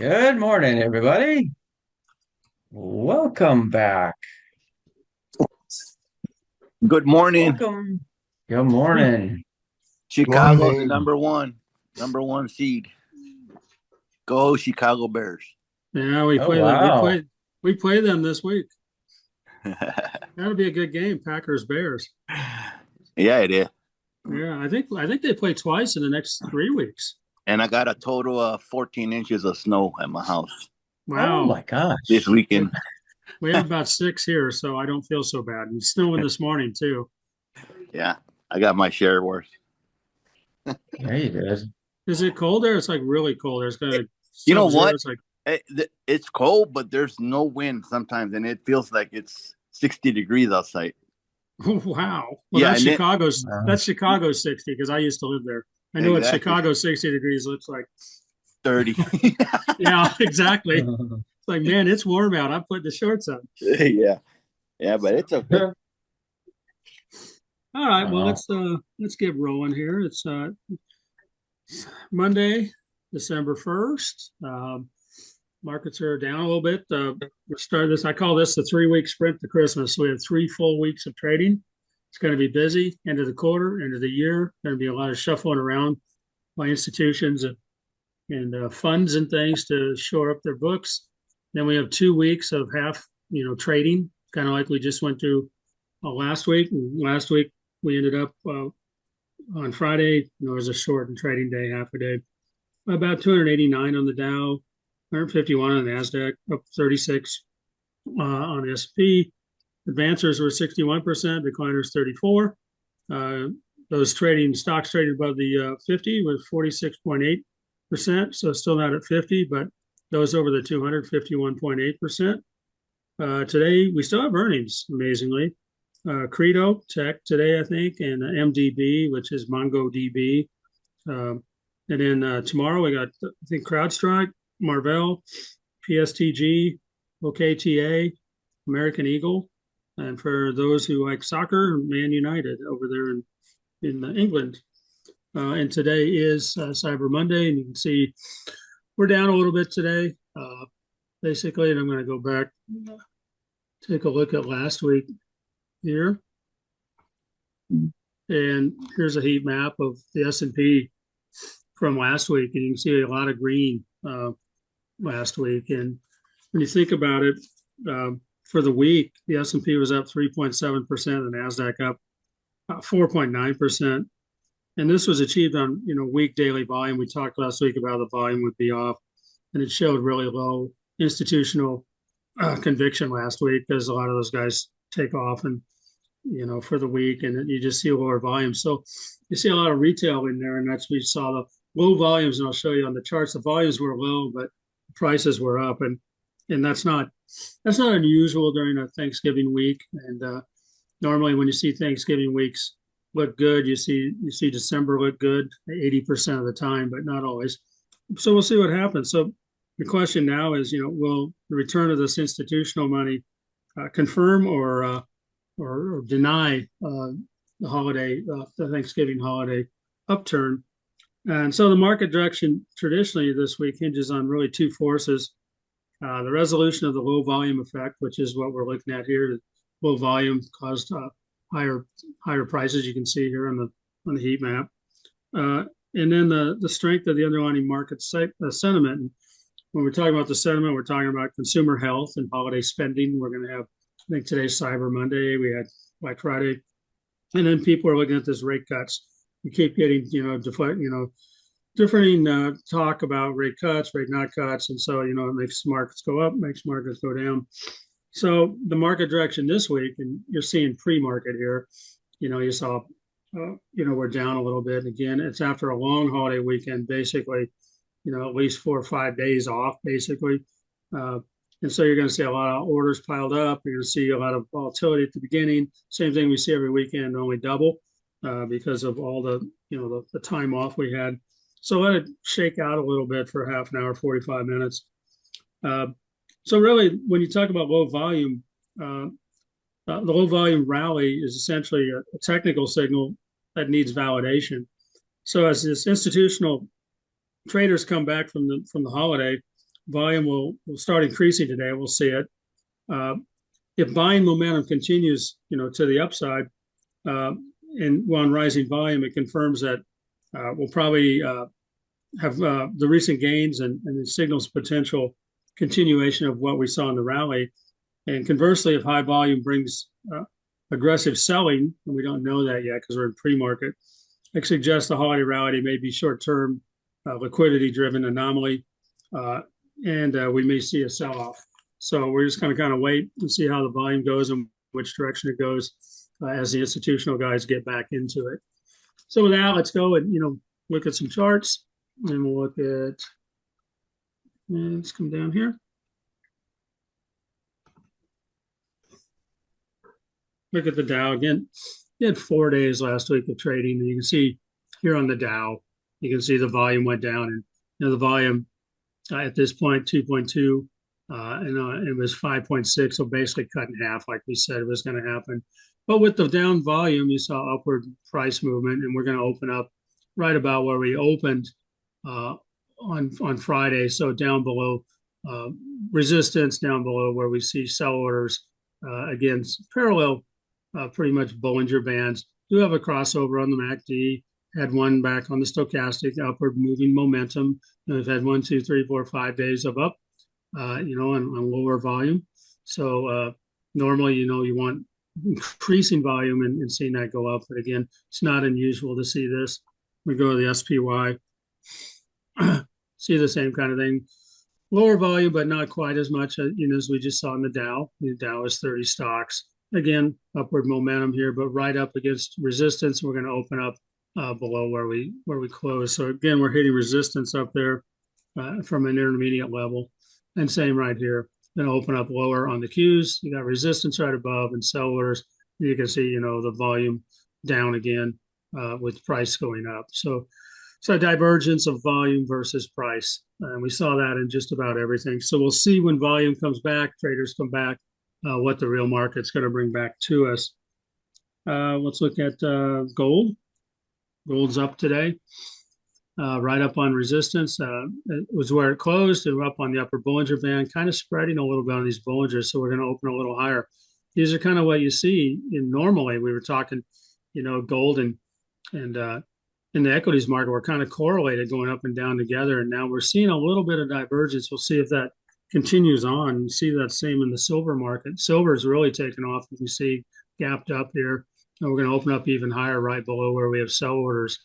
Good morning, everybody. Welcome back. Good morning. Welcome. Good morning. Chicago, the Morning. number one seed. Go Chicago Bears. Yeah, we Oh, play them. wow. We play them this week. That'll be a good game, Packers Bears. Yeah, it is. Yeah, I think they play twice in the next 3 weeks. And I got a total of 14 inches of snow at my house Oh, Wow. my gosh. this weekend. We have about 6 here, so I don't feel so bad. And it's snowing this morning too. Yeah, I got my share worth. Yeah, you did. Is it cold there? It's like really cold there. It's kind of You know sub-zero. what? It's like It's cold, but there's no wind sometimes, and it feels like it's 60 degrees outside. wow. Well, Yeah, that's and Chicago's. Wow. That's Chicago's 60 because I used to live there. I know what exactly Chicago 60 degrees looks like. 30. Yeah, exactly. It's like, man, it's warm out. I'm putting the shorts on. Yeah, yeah, but it's okay. All right, well Wow. let's get rolling here. It's Monday, December 1st. Markets are down a little bit. We're starting this. I call this the 3 week sprint to Christmas. So we have 3 full weeks of trading. It's going to be busy. End of the quarter, end of the year. Going to be a lot of shuffling around by institutions and funds and things to shore up their books. Then we have 2 weeks of trading, kind of like we just went through last week. And last week we ended up on Friday. It was a short and trading day, half a day. About 289 on the Dow, 151 on the Nasdaq, up 36 on the S&P. Advancers were 61%, decliners 34. Those stocks trading above the 50 was 46.8%, so still not at 50, but those over the 200, 51.8%. Today, we still have earnings, amazingly. Credo Tech today, I think, and MDB, which is MongoDB. And then tomorrow we got, I think, CrowdStrike, Marvell, PSTG, OKTA, American Eagle, and for those who like soccer, Man United over there in England. And today is Cyber Monday, and you can see we're down a little bit today, basically. And I'm going to go back, take a look at last week here. And here's a heat map of the S&P from last week, and you can see a lot of green last week. And when you think about it, for the week, the S&P was up 3.7%, the Nasdaq up 4.9%, and this was achieved on week daily volume. We talked last week about the volume would be off, and it showed really low institutional conviction last week because a lot of those guys take off and for the week, and you just see lower volumes. So you see a lot of retail in there, and that's we saw the low volumes, and I'll show you on the charts. The volumes were low, but prices were up, and that's not unusual during a Thanksgiving week. And normally, when you see Thanksgiving weeks look good, you see December look good 80% of the time, but not always. So we'll see what happens. So the question now is, will the return of this institutional money confirm or deny the holiday, the Thanksgiving holiday upturn? And so the market direction traditionally this week hinges on really two forces. The resolution of the low volume effect, which is what we're looking at here. Low volume caused higher prices. You can see here on the heat map, and then the strength of the underlying market sentiment. And when we're talking about the sentiment, we're talking about consumer health and holiday spending. We're going to have, I think today's Cyber Monday. We had Black Friday, and then people are looking at this rate cuts. You keep getting differing talk about rate cuts, rate not cuts, and so it makes markets go up, makes markets go down. So the market direction this week, and you're seeing pre-market here. You saw, we're down a little bit. Again, it's after a long holiday weekend, basically. At least 4 or 5 days off, basically. And so you're going to see a lot of orders piled up. You're going to see a lot of volatility at the beginning. Same thing we see every weekend, only double because of all the time off we had. So let it shake out a little bit for half an hour, 45 minutes. So really, when you talk about low volume, the low volume rally is essentially a technical signal that needs validation. So as this institutional traders come back from the holiday, volume will start increasing today. We'll see it. Uh, if buying momentum continues, to the upside, uh, and on rising volume, it confirms that we'll probably have the recent gains and it signals potential continuation of what we saw in the rally. And conversely, if high volume brings aggressive selling, and we don't know that yet because we're in pre-market, it suggests the holiday rally may be short-term liquidity-driven anomaly, uh, and we may see a sell-off. So we're just going to kind of wait and see how the volume goes and which direction it goes as the institutional guys get back into it. So with that, let's go and look at some charts, and we'll look at. Let's come down here. Look at the Dow again. You had 4 days last week of trading, and you can see here on the Dow, you can see the volume went down, and the volume at this point 2.2, and it was 5.6, so basically cut in half, like we said it was going to happen. But with the down volume, you saw upward price movement, and we're going to open up right about where we opened on Friday, so down below resistance, down below where we see sell orders again parallel. Pretty much Bollinger Bands. Do have a crossover on the MACD. Had one back on the stochastic upward moving momentum. We've had 1, 2, 3, 4, 5 days of up, on lower volume. So normally, you want increasing volume and seeing that go up. But again, it's not unusual to see this. We go to the SPY, see the same kind of thing. Lower volume, but not quite as much, as we just saw in the Dow. The Dow is 30 stocks. Again, upward momentum here, but right up against resistance. We're going to open up below where we close. So again, we're hitting resistance up there from an intermediate level, and same right here. Going to open up lower on the Qs. You got resistance right above and sell orders. You can see, the volume down again with price going up. So a divergence of volume versus price, and we saw that in just about everything. So we'll see when volume comes back, traders come back. What the real market's going to bring back to us. Let's look at gold. Gold's up today, right up on resistance. It was where it closed, and we're up on the upper Bollinger Band, kind of spreading a little bit on these Bollingers. So we're going to open a little higher. These are kind of what you see normally. We were talking, gold and in the equities market, we're kind of correlated going up and down together. And now we're seeing a little bit of divergence. We'll see if that continues on. You see that same in the silver market. Silver is really taken off. You can see gapped up here. And we're going to open up even higher right below where we have sell orders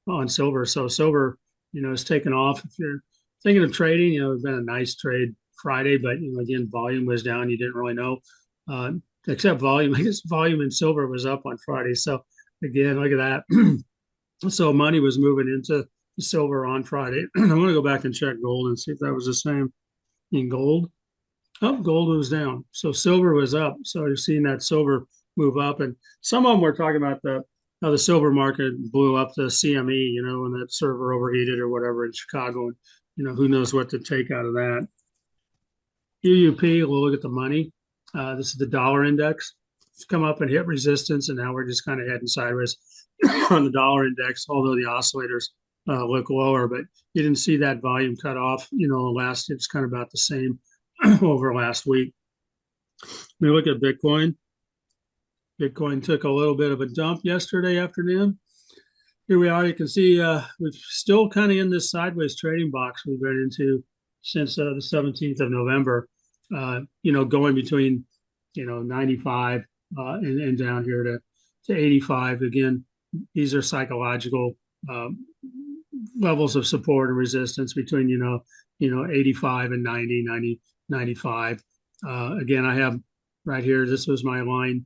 on silver. So silver, is taken off. If you're thinking of trading, it's been a nice trade Friday, but again, volume was down. You didn't really know, except volume. I guess volume in silver was up on Friday. So again, look at that. So money was moving into silver on Friday. I want to go back and check gold and see if that was the same in gold. Oh, gold was down. So silver was up. So you're seeing that silver move up. And some of them were talking about how the silver market blew up the CME, when that server overheated or whatever in Chicago. And, who knows what to take out of that. UUP, we'll look at the money. This is the dollar index. It's come up and hit resistance, and now we're just kind of heading sideways on the dollar index, although the oscillators look lower, but you didn't see that volume cut off. It's kind of about the same over last week. When we look at Bitcoin, Bitcoin took a little bit of a dump yesterday afternoon. Here we are. You can see we're still kind of in this sideways trading box we've been into since the 17th of November, going between, 95 and down here to 85. Again, these are psychological levels of support and resistance between 85 and 90, 95. Again, I have right here, this was my line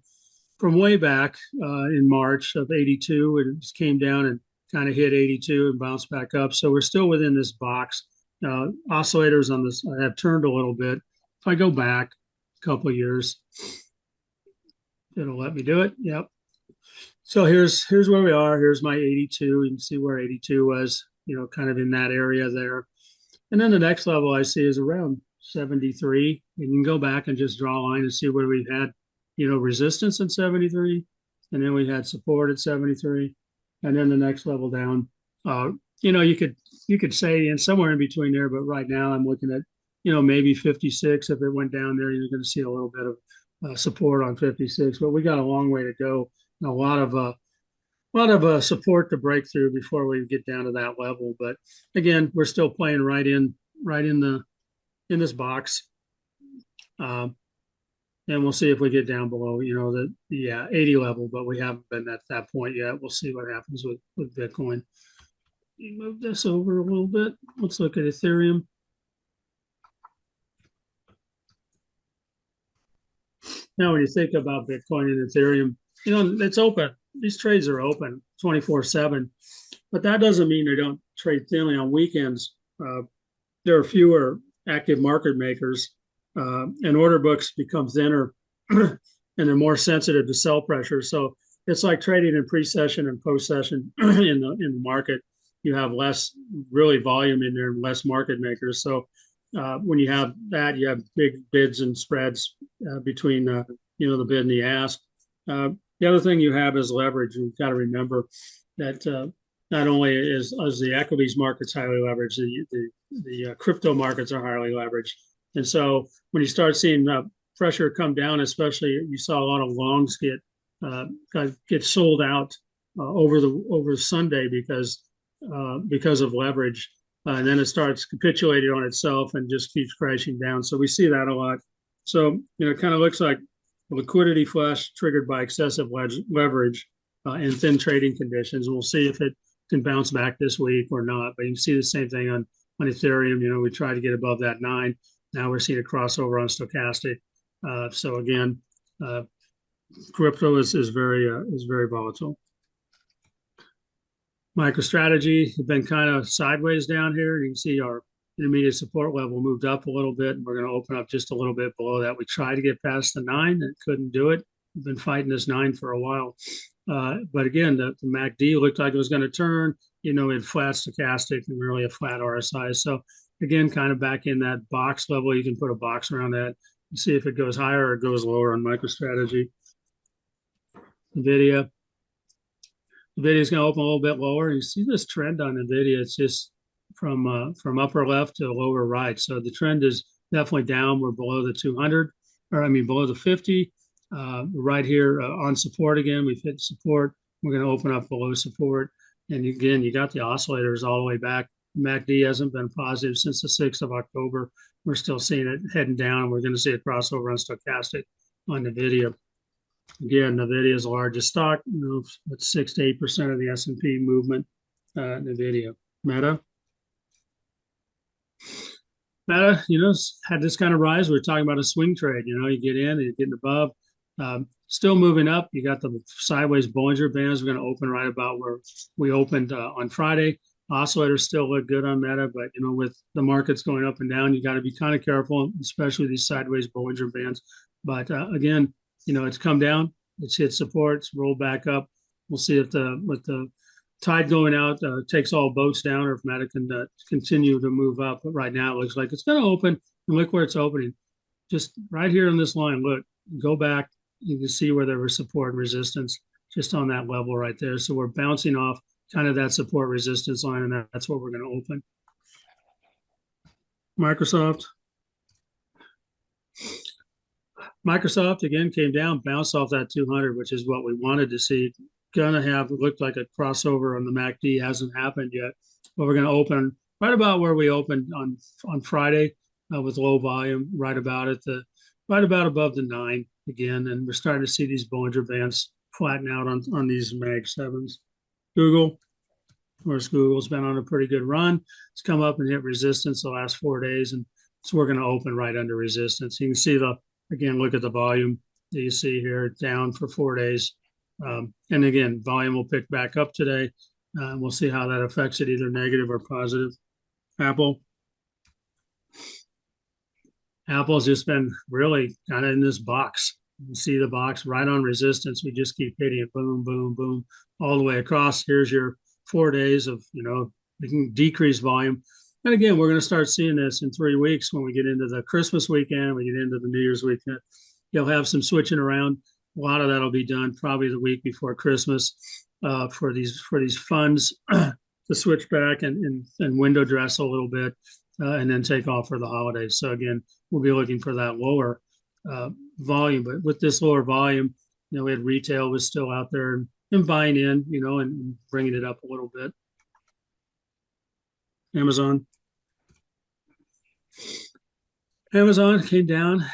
from way back in March of 82. It just came down and kind of hit 82 and bounced back up. So we're still within this box. Oscillators on this have turned a little bit. If I go back a couple of years, it'll let me do it. Yep. So here's where we are. Here's my 82. You can see where 82 was, kind of in that area there. And then the next level I see is around 73. And you can go back and just draw a line and see where we had, resistance at 73. And then we had support at 73. And then the next level down, you could say in somewhere in between there, but right now I'm looking at maybe 56. If it went down there, you're going to see a little bit of support on 56. But we got a long way to go, and a lot of support to break through before we get down to that level. But again, we're still playing right in this box. Um, and we'll see if we get down below, the 80 level, but we haven't been at that point yet. We'll see what happens with Bitcoin. You move this over a little bit. Let's look at Ethereum. Now, when you think about Bitcoin and Ethereum, it's open. These trades are open 24/7, but that doesn't mean they don't trade thinly on weekends. There are fewer active market makers, and order books become thinner, and they're more sensitive to sell pressure. So it's like trading in pre-session and post-session in the market. You have less really volume in there and less market makers. So when you have that, you have big bids and spreads between the bid and the ask. The other thing you have is leverage. You've got to remember that not only is the equities markets highly leveraged, the crypto markets are highly leveraged. And so when you start seeing pressure come down, especially you saw a lot of longs get sold out over Sunday because of leverage, and then it starts capitulating on itself and just keeps crashing down. So we see that a lot. So it kind of looks like a liquidity flush triggered by excessive leverage and thin trading conditions. And we'll see if it can bounce back this week or not. But you can see the same thing on Ethereum. We tried to get above that 9. Now we're seeing a crossover on stochastic. So again, crypto is very volatile. MicroStrategy has been kind of sideways down here. You can see our intermediate support level moved up a little bit, and we're going to open up just a little bit below that. We tried to get past the 9 and couldn't do it. We've been fighting this 9 for a while. But again, the MACD looked like it was going to turn. It had flat stochastic and really a flat RSI. So again, kind of back in that box level. You can put a box around that and see if it goes higher or it goes lower on MicroStrategy. NVIDIA is going to open a little bit lower. You see this trend on NVIDIA. It's just from upper left to lower right. So the trend is definitely down. We're below the 200, below the 50. Right here on support again. We've hit support. We're going to open up below support. And again, you got the oscillators all the way back. MACD hasn't been positive since the 6th of October. We're still seeing it heading down. We're going to see a crossover on stochastic on NVIDIA. Again, NVIDIA is the largest stock. It's 6 to 8% of the S&P movement. NVIDIA. Meta, had this kind of rise. We're talking about a swing trade. You get in, you're getting above. Still moving up. You got the sideways Bollinger Bands. We're going to open right about where we opened on Friday. Oscillators still look good on Meta, but with the markets going up and down, you got to be kind of careful, especially these sideways Bollinger Bands. But again, it's come down, it's hit support, it's rolled back up. We'll see if with the tide going out takes all boats down, or if Meta can continue to move up. But right now, it looks like it's going to open. And look where it's opening, just right here on this line. Look, go back. You can see where there was support and resistance just on that level right there. So we're bouncing off kind of that support resistance line, and that's what we're going to open. Microsoft again came down, bounced off that 200, which is what we wanted to see. Looked like a crossover on the MACD. Hasn't happened yet, but we're going to open right about where we opened on Friday with low volume, right about above the 9 again, and we're starting to see these Bollinger Bands flatten out on these Mag 7s. Google, of course, Google's been on a pretty good run. It's come up and hit resistance the last 4 days, and so we're going to open right under resistance. You can see again, look at the volume that you see here, down for 4 days. And again, volume will pick back up today. We'll see how that affects it, either negative or positive. Apple's just been really kind of in this box. You see the box right on resistance. We just keep hitting it, boom, boom, boom, all the way across. Here's your 4 days of, we can decrease volume. And again, we're going to start seeing this in 3 weeks when we get into the Christmas weekend, we get into the New Year's weekend. You'll have some switching around. A lot of that will be done probably the week before Christmas for these funds to switch back and window dress a little bit. and then take off for the holidays. So again, we'll be looking for that lower uh, volume. But with this lower volume, we had retail was still out there and buying in, and bringing it up a little bit. Amazon. Amazon came down,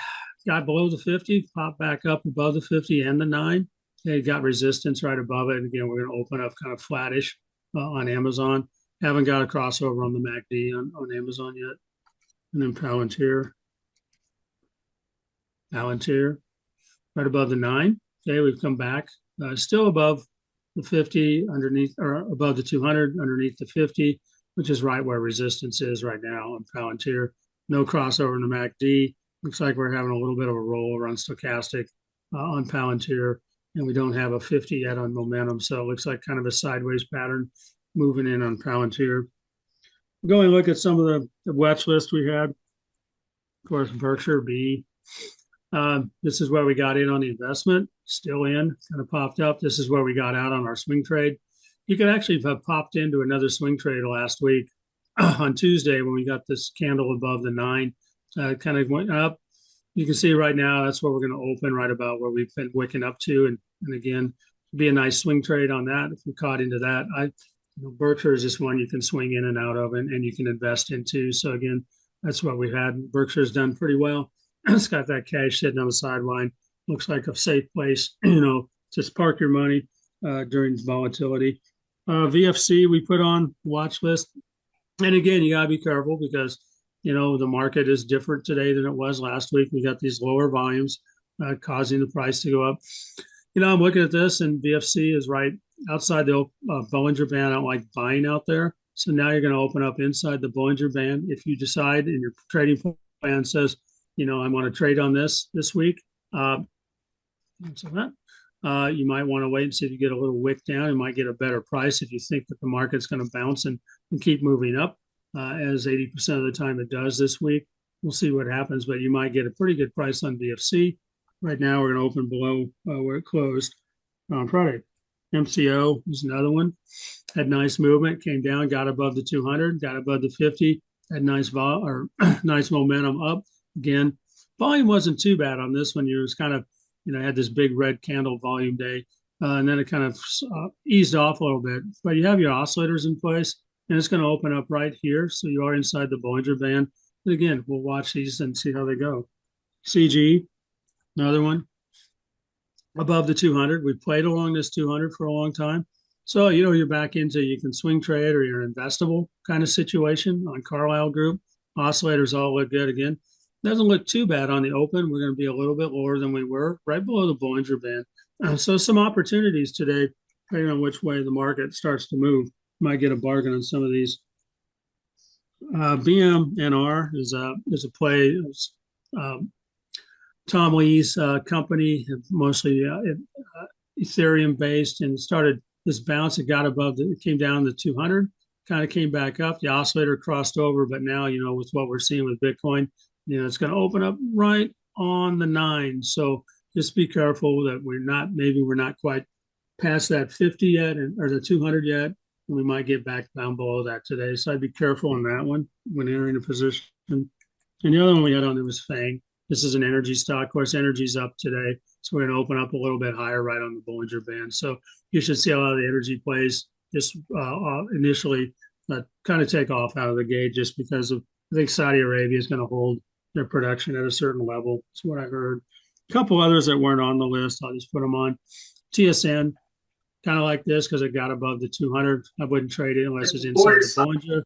got below the 50, popped back up above the 50 and the 9. They got resistance right above it. And again, we're going to open up kind of flattish on Amazon. Haven't got a crossover on the MACD on Amazon yet. And then Palantir, right above the 9. Okay, we've come back, still above the 50, underneath or above the 200, underneath the 50, which is right where resistance is right now on Palantir. No crossover in the MACD. Looks like we're having a little bit of a roll around stochastic on Palantir, and we don't have a 50 yet on momentum. So it looks like kind of a sideways pattern moving in on Palantir. Going to look at some of the watch list we had. Of course, Berkshire B. This is where we got in on the investment, still in, kind of popped up. This is where we got out on our swing trade. You could actually have popped into another swing trade last week on Tuesday when we got this candle above the 9, kind of went up. You can see right now that's where we're going to open right about where we've been wicking up to. And again, be a nice swing trade on that if you caught into that. Berkshire is just one you can swing in and out of and you can invest into. So again, that's what we've had. Berkshire's done pretty well. It's got that cash sitting on the sideline. Looks like a safe place, just park your money during volatility. VFC we put on watch list. And again, you got to be careful because, the market is different today than it was last week. We got these lower volumes causing the price to go up. I'm looking at this and VFC is right outside the Bollinger Band. I don't like buying out there. So now you're going to open up inside the Bollinger Band. If you decide and your trading plan says, I want to trade on this week, you might want to wait and see if you get a little wick down. You might get a better price if you think that the market's going to bounce and keep moving up, as 80% of the time it does this week. We'll see what happens, but you might get a pretty good price on VFC. Right now, we're going to open below where it closed on Friday. MCO is another one. Had nice movement, came down, got above the 200, got above the 50, had nice nice momentum up. Again, volume wasn't too bad on this one. It was kind of, had this big red candle volume day, and then it kind of eased off a little bit. But you have your oscillators in place, and it's going to open up right here. So you are inside the Bollinger Band. And again, we'll watch these and see how they go. CG, another one, above the 200. We played along this 200 for a long time. So, you're back into, you can swing trade or you're an investable kind of situation on Carlyle Group. Oscillators all look good again. Doesn't look too bad on the open. We're going to be a little bit lower than we were, right below the Bollinger Band. So some opportunities today, depending on which way the market starts to move. Might get a bargain on some of these. BMNR is a play. Tom Lee's company, mostly Ethereum based, and started this bounce. It got above, it came down to 200, kind of came back up. The oscillator crossed over, but now, with what we're seeing with Bitcoin, it's going to open up right on the 9. So just be careful that maybe we're not quite past that 50 yet, or the 200 yet, and we might get back down below that today. So I'd be careful on that one when entering a position. And the other one we had on there was FANG. This is an energy stock. Of course, energy's up today. So we're going to open up a little bit higher right on the Bollinger Band. So you should see a lot of the energy plays just initially kind of take off out of the gate just because of, I think Saudi Arabia is going to hold their production at a certain level. That's what I heard. A couple others that weren't on the list, I'll just put them on. TSN, kind of like this because it got above the 200. I wouldn't trade it unless it's inside the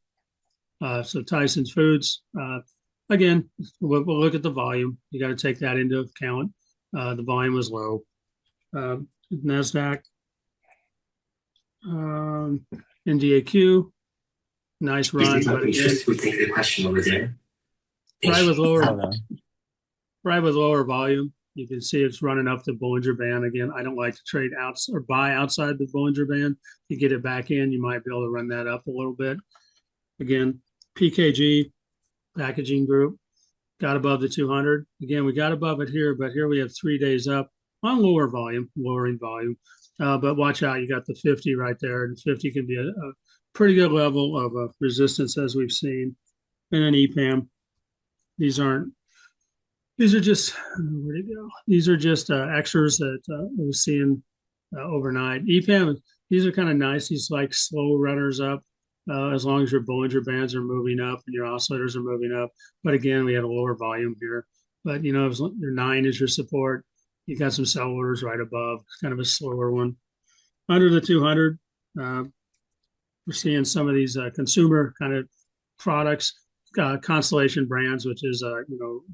Bollinger. So Tyson's Foods, again, we'll look at the volume. You got to take that into account. The volume was low. NASDAQ, NDAQ, nice run. But again, we take the question over there. right with lower volume. You can see it's running up the Bollinger Band again. I don't like to trade out or buy outside the Bollinger Band. You get it back in, you might be able to run that up a little bit. Again, PKG, Packaging Group, got above the 200. Again, we got above it here, but here we have 3 days up on lowering volume. But watch out, you got the 50 right there, and 50 can be a pretty good level of resistance as we've seen. And then EPAM. These aren't. These are just where'd it go? These are just extras that I was seeing overnight. EPAM. These are kind of nice. These like slow runners up. As long as your Bollinger Bands are moving up and your oscillators are moving up. But again, we had a lower volume here. But your 9 is your support. You got some sell orders right above. It's kind of a slower one. Under the 200, we're seeing some of these consumer kind of products, Constellation Brands, which is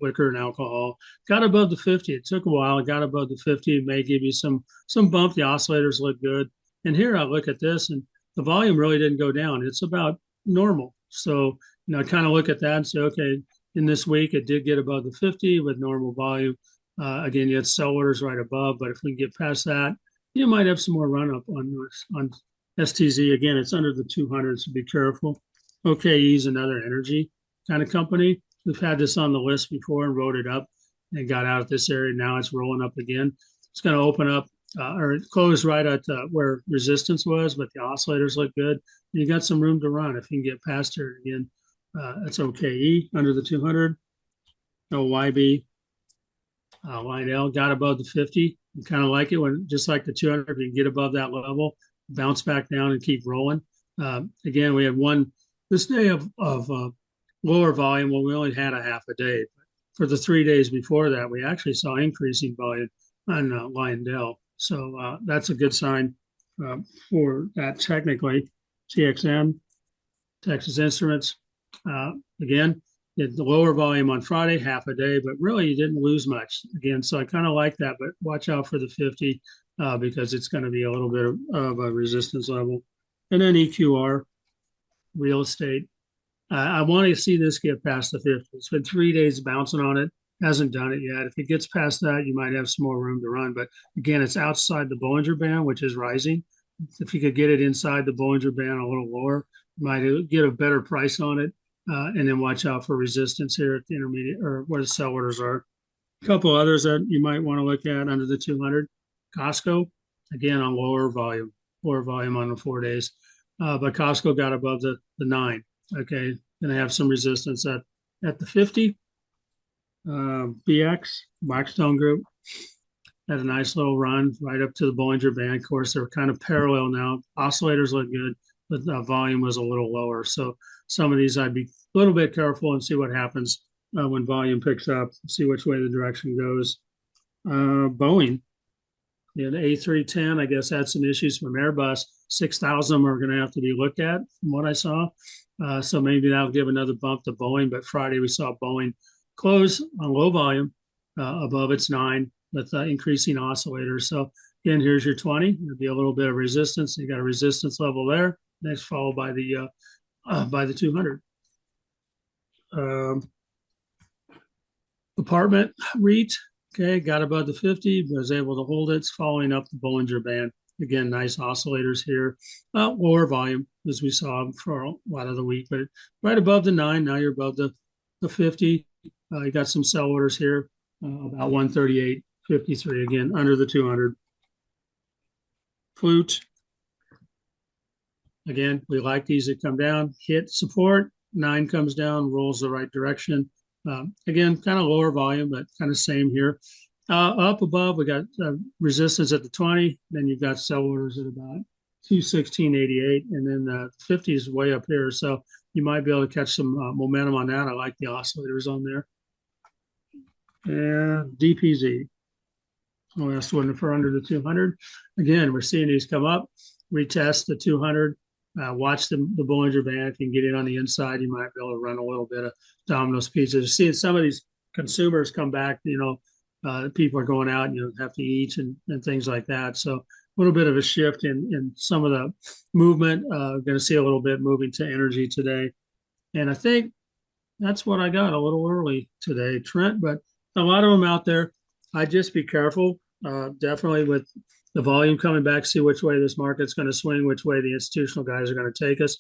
liquor and alcohol, got above the 50. It took a while. It got above the 50. It may give you some bump. The oscillators look good. And here I look at this, and the volume really didn't go down. It's about normal. So I kind of look at that and say, okay, in this week it did get above the 50 with normal volume. Again, you had sell orders right above, but if we can get past that, you might have some more run up on STZ. Again, it's under the 200, so be careful. OKE is another energy kind of company. We've had this on the list before and wrote it up and got out of this area. Now it's rolling up again. It's going to open up or it closed right at where resistance was, but the oscillators look good. You got some room to run if you can get past it again. That's OKE under the 200. No YB. Lydell got above the 50. You kind of like it when, just like the 200, you can get above that level, bounce back down and keep rolling. Again, we had this day of lower volume. Well, we only had a half a day. For the 3 days before that, we actually saw increasing volume on Lydell. So that's a good sign for that technically. TXM, Texas Instruments, again, the lower volume on Friday, half a day, but really you didn't lose much again. So I kind of like that, but watch out for the 50 because it's going to be a little bit of a resistance level. And then EQR, real estate. I want to see this get past the 50. It's been 3 days bouncing on it. Hasn't done it yet. If it gets past that, you might have some more room to run. But again, it's outside the Bollinger Band, which is rising. If you could get it inside the Bollinger Band a little lower, you might get a better price on it. And then watch out for resistance here at the intermediate or where the sell orders are. A couple others that you might want to look at under the 200. Costco, again, on lower volume on the 4 days. But Costco got above the 9. Okay, going to have some resistance at the 50. BX, Blackstone Group, had a nice little run right up to the Bollinger Band. Of course, they're kind of parallel now. Oscillators look good, but the volume was a little lower. So some of these I'd be a little bit careful and see what happens when volume picks up, see which way the direction goes. Boeing, the A310, I guess had some issues from Airbus. 6,000 are going to have to be looked at from what I saw. So maybe that'll give another bump to Boeing. But Friday we saw Boeing close on low volume above its 9 with increasing oscillators. So again, here's your 20. There'll be a little bit of resistance. You got a resistance level there. Next followed by the 200. Apartment REIT, okay, got above the 50, was able to hold it. It's following up the Bollinger Band. Again, nice oscillators here. Lower volume, as we saw for a lot of the week, but right above the 9. Now you're above the 50. You got some sell orders here, about 138.53, again, under the 200. Flute. Again, we like these that come down, hit support, 9 comes down, rolls the right direction. Again, kind of lower volume, but kind of same here. Up above, we got resistance at the 20. Then you've got sell orders at about 216.88, and then the 50 is way up here. So you might be able to catch some momentum on that. I like the oscillators on there. And DPZ. Last one for under the 200. Again, we're seeing these come up, retest the 200. Watch the Bollinger Band. If you can get in on the inside, you might be able to run a little bit of Domino's Pizza. Seeing some of these consumers come back, people are going out and have to eat and things like that. So a little bit of a shift in some of the movement. Going to see a little bit moving to energy today. And I think that's what I got a little early today, Trent, but a lot of them out there. I'd just be careful, definitely with the volume coming back, see which way this market's going to swing, which way the institutional guys are going to take us.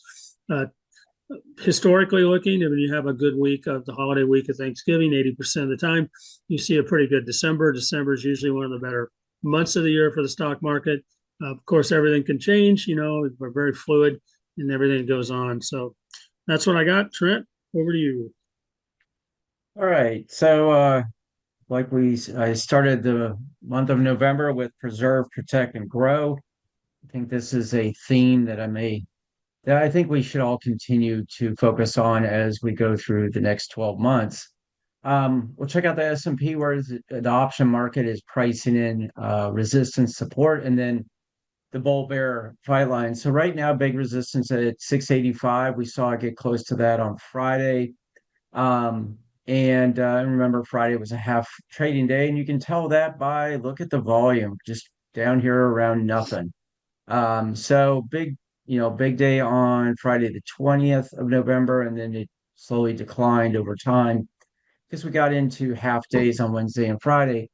Historically looking, when you have a good week of the holiday week of Thanksgiving, 80% of the time, you see a pretty good December. December is usually one of the better months of the year for the stock market. Of course, everything can change. We're very fluid and everything goes on. So that's what I got, Trent. over to you. All right. So, I started the month of November with preserve, protect, and grow. I think this is a theme that I think we should all continue to focus on as we go through the next 12 months. We'll check out the S&P where the option market is pricing in resistance support and then the bull bear fight line. So right now, big resistance at 685. We saw it get close to that on Friday. And remember, Friday was a half trading day, and you can tell that by look at the volume, just down here around nothing. So big day on Friday the 20th of November, and then it slowly declined over time because we got into half days on Wednesday and Friday.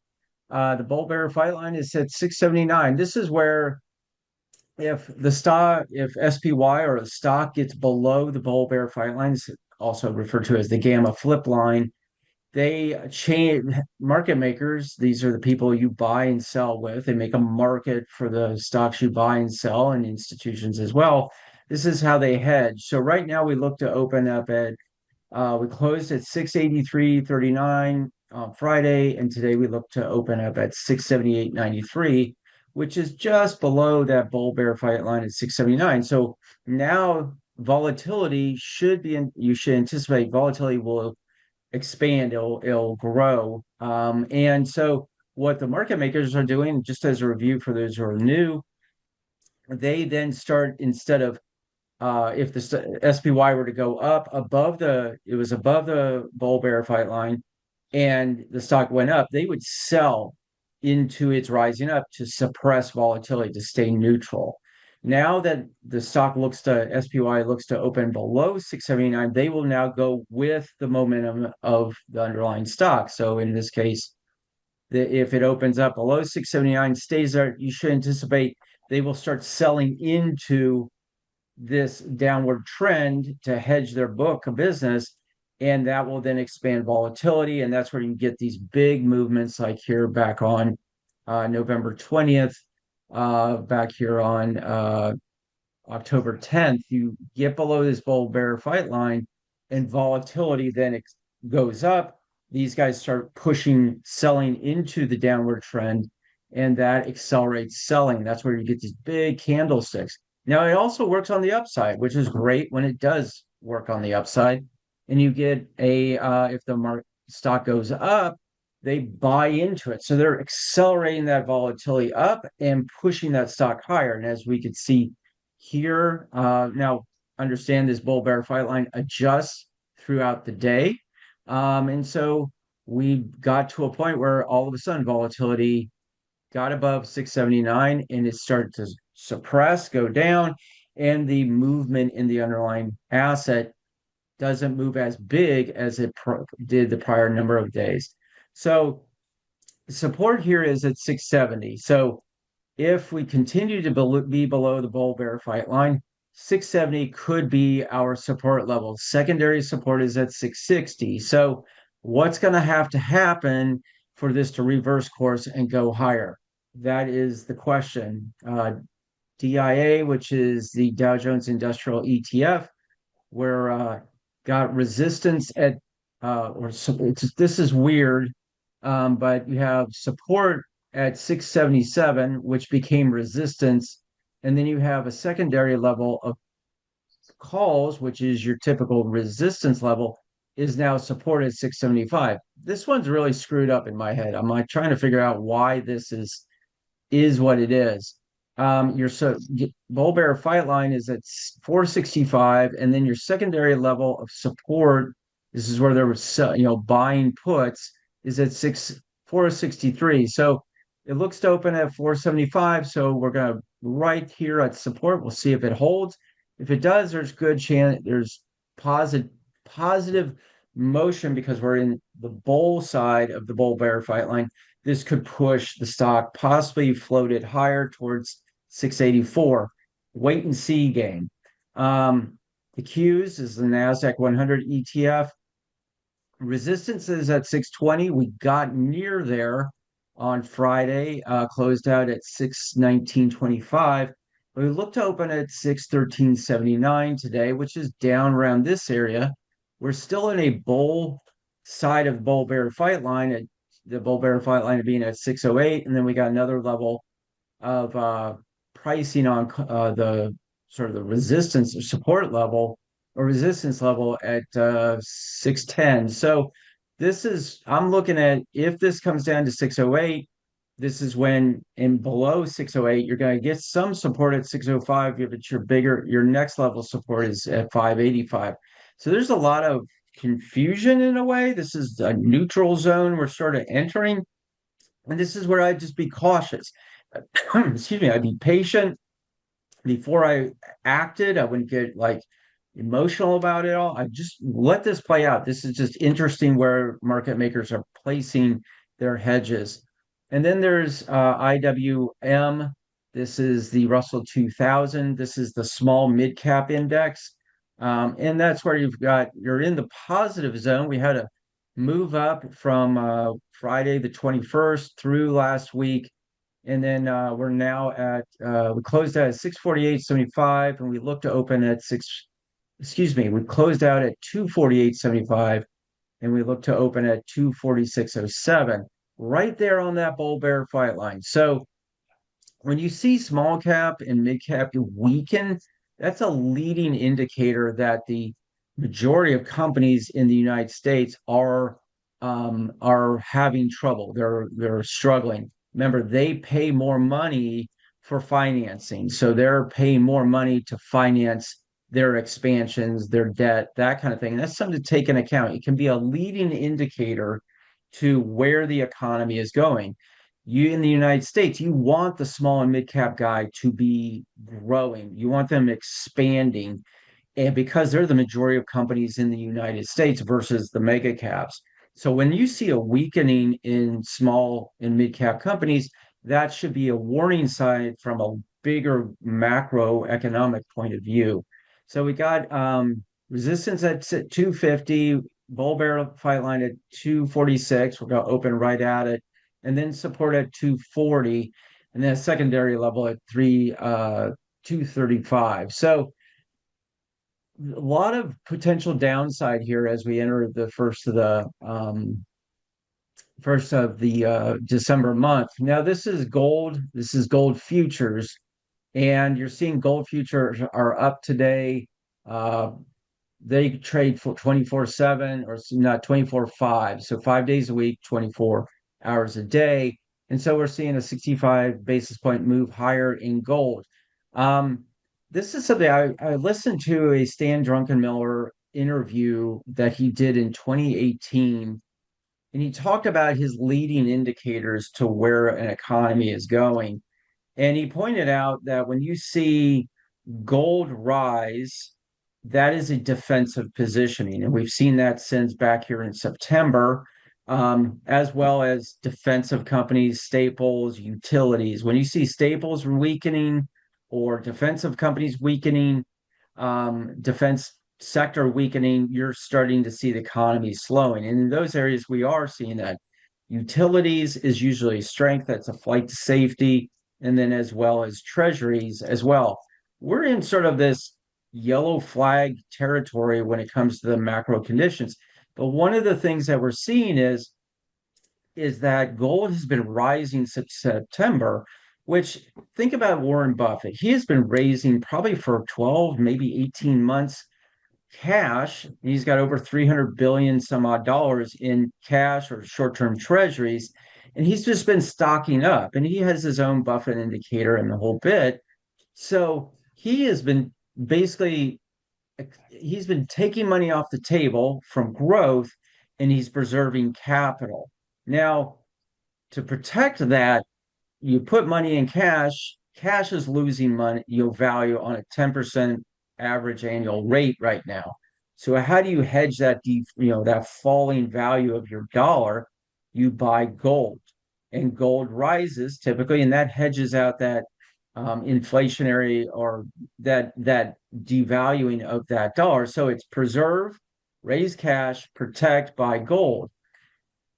The bull bear fight line is at 679. This is where if SPY or the stock gets below the bull bear fight lines, also referred to as the gamma flip line, they change market makers. These are the people you buy and sell with. They make a market for the stocks you buy and sell, and institutions as well. This is how they hedge. So right now we look to open up at we closed at 683.39 on Friday, and today we look to open up at 678.93, which is just below that bull bear fight line at 679. So now volatility should be in, you should anticipate volatility will expand, it'll grow. And so what the market makers are doing, just as a review for those who are new, they then start instead of if the SPY were to go up it was above the bull bear fight line and the stock went up, they would sell into its rising up to suppress volatility, to stay neutral. Now that the SPY looks to open below 679, they will now go with the momentum of the underlying stock. So in this case, if it opens up below 679, stays there, you should anticipate they will start selling into this downward trend to hedge their book of business, and that will then expand volatility, and that's where you get these big movements like here back on November 20th, back here on October 10th. You get below this bull bear fight line and volatility then goes up. These guys start selling into the downward trend, and that accelerates selling. That's where you get these big candlesticks. Now, it also works on the upside, which is great when it does work on the upside. And you get if the stock goes up, they buy into it. So they're accelerating that volatility up and pushing that stock higher. And as we could see here, now understand this bull bear fight line adjusts throughout the day. And so we got to a point where all of a sudden volatility got above 679 and it started to suppress, go down, and the movement in the underlying asset doesn't move as big as it did the prior number of days. So support here is at 670. So if we continue to be below the bull bear fight line, 670 could be our support level. Secondary support is at 660. So what's going to have to happen for this to reverse course and go higher? That is the question. DIA, which is the Dow Jones Industrial ETF, where got resistance at this is weird, but you have support at 677, which became resistance, and then you have a secondary level of calls, which is your typical resistance level, is now support at 675. This one's really screwed up in my head. I'm like trying to figure out why this is what it is. Your bull bear fight line is at 465, and then your secondary level of support. This is where there was buying puts is at 463. So it looks to open at 475. So we're gonna right here at support. We'll see if it holds. If it does, there's good chance there's positive motion because we're in the bull side of the bull bear fight line. This could push the stock, possibly float it higher towards 684. Wait and see game. The Qs is the NASDAQ 100 ETF. Resistance is at 620. We got near there on Friday, closed out at 619.25. We look to open at 613.79 today, which is down around this area. we're still in a bull side of bull bear fight line at the bull bear fight line being at 608, and then we got another level of pricing on the sort of the resistance or support level or resistance level at 610. So I'm looking at, if this comes down to 608, this is when in below 608, you're going to get some support at 605, but your next level support is at 585. So there's a lot of confusion in a way. This is a neutral zone we're sort of entering. And this is where I'd just be cautious. Excuse me, I'd be patient before I acted. I wouldn't get like emotional about it all. I just let this play out. This is just interesting where market makers are placing their hedges. And then there's IWM. This is the Russell 2000. This is the small mid cap index. And that's where you're in the positive zone. We had a move up from Friday the 21st through last week. And then we're now we closed out at 648.75, and we look to open at we closed out at 248.75, and we look to open at 246.07, right there on that bull bear fight line. So when you see small cap and mid cap weaken, that's a leading indicator that the majority of companies in the United States are having trouble. They're struggling. Remember, they pay more money for financing, so they're paying more money to finance their expansions, their debt, that kind of thing. And that's something to take into account. It can be a leading indicator to where the economy is going. You in the United States, you want the small and mid cap guy to be growing. You want them expanding. And because they're the majority of companies in the United States versus the mega caps. So when you see a weakening in small and mid cap companies, that should be a warning sign from a bigger macroeconomic point of view. So we got resistance at 250, bull bear fight line at 246. We're going to open right at it, and then support at 240, and then a secondary level at 235. So a lot of potential downside here as we enter the first of the December month. Now this is gold. This is gold futures, and you're seeing gold futures are up today. They trade for 24/7, or not 24/5, so 5 days a week, 24 hours a day. And so we're seeing a 65 basis point move higher in gold. Um, this is something I listened to a Stan Druckenmiller interview that he did in 2018, and he talked about his leading indicators to where an economy is going. And he pointed out that when you see gold rise, that is a defensive positioning. And we've seen that since back here in September, as well as defensive companies, staples, utilities. When you see staples weakening or defensive companies weakening, defense sector weakening, you're starting to see the economy slowing. And in those areas, we are seeing that. Utilities is usually strength, that's a flight to safety, and then as well as treasuries as well. We're in sort of this yellow flag territory when it comes to the macro conditions. But one of the things that we're seeing is that gold has been rising since September, which, think about Warren Buffett. He has been raising probably for 12, maybe 18 months cash. He's got over 300 billion some odd dollars in cash or short-term treasuries, and he's just been stocking up. And he has his own Buffett indicator and the whole bit. So he has been basically he's been taking money off the table from growth, and he's preserving capital. Now, to protect that, you put money in cash. Cash is losing money, value on a 10% average annual rate right now. So how do you hedge that falling value of your dollar? You buy gold, and gold rises typically, and that hedges out that inflationary or that devaluing of that dollar. So it's preserve, raise cash, protect, buy gold.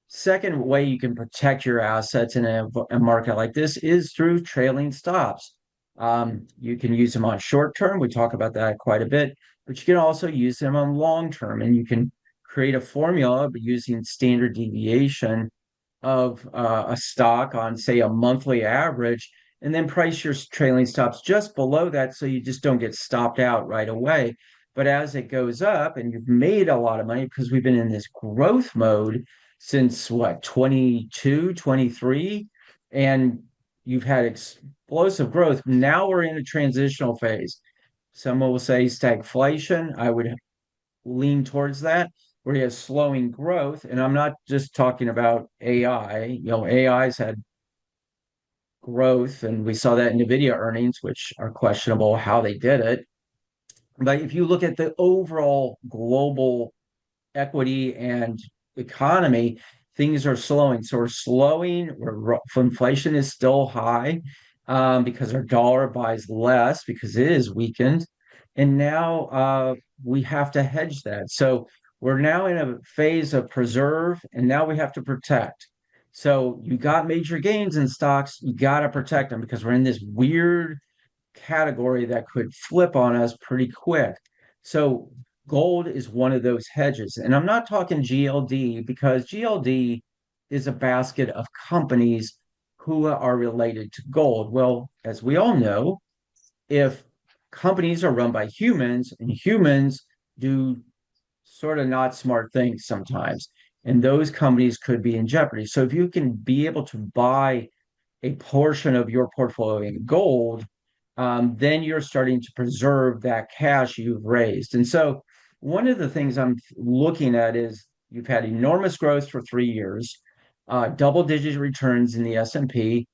Second way you can protect your assets in a market like this is through trailing stops. You can use them on short term. We talk about that quite a bit, but you can also use them on long term, and you can create a formula using standard deviation of a stock on, say, a monthly average, and then price your trailing stops just below that so you just don't get stopped out right away. But as it goes up and you've made a lot of money because we've been in this growth mode since what, 22, 23, and you've had explosive growth. Now we're in a transitional phase. Someone will say stagflation. I would lean towards that, where he has slowing growth. And I'm not just talking about AI. AI's had growth, and we saw that in NVIDIA earnings, which are questionable how they did it. But if you look at the overall global equity and economy, things are slowing. So we're slowing. Inflation is still high because our dollar buys less because it is weakened. And now we have to hedge that. So we're now in a phase of preserve, and now we have to protect. So you got major gains in stocks, you got to protect them because we're in this weird category that could flip on us pretty quick. So gold is one of those hedges. And I'm not talking GLD because GLD is a basket of companies who are related to gold. Well, as we all know, if companies are run by humans and humans do sort of not smart things sometimes, and those companies could be in jeopardy. So if you can be able to buy a portion of your portfolio in gold, then you're starting to preserve that cash you've raised. And so one of the things I'm looking at is you've had enormous growth for 3 years, double-digit returns in the S&P,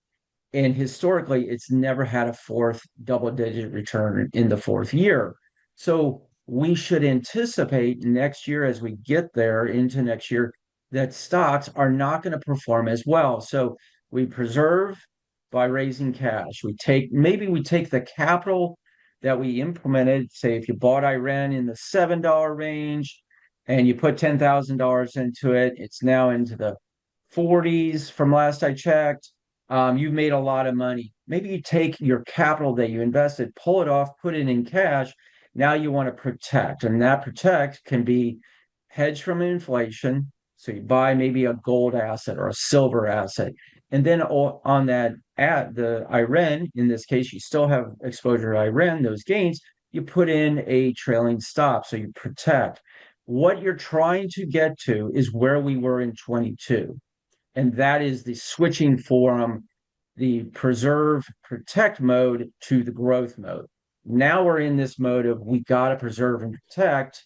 and historically, it's never had a fourth double-digit return in the fourth year. So we should anticipate next year, as we get there into next year, that stocks are not going to perform as well. So we preserve by raising cash. Maybe we take the capital that we implemented, say if you bought Iran in the $7 range and you put $10,000 into it, it's now into the 40s from last I checked. You've made a lot of money. Maybe you take your capital that you invested, pull it off, put it in cash. Now you want to protect, and that protect can be hedge from inflation. So you buy maybe a gold asset or a silver asset. And then on that, at the Iran, in this case, you still have exposure to Iran, those gains, you put in a trailing stop. So you protect. What you're trying to get to is where we were in 22. And that is the switching from the preserve protect mode to the growth mode. Now we're in this mode of we got to preserve and protect,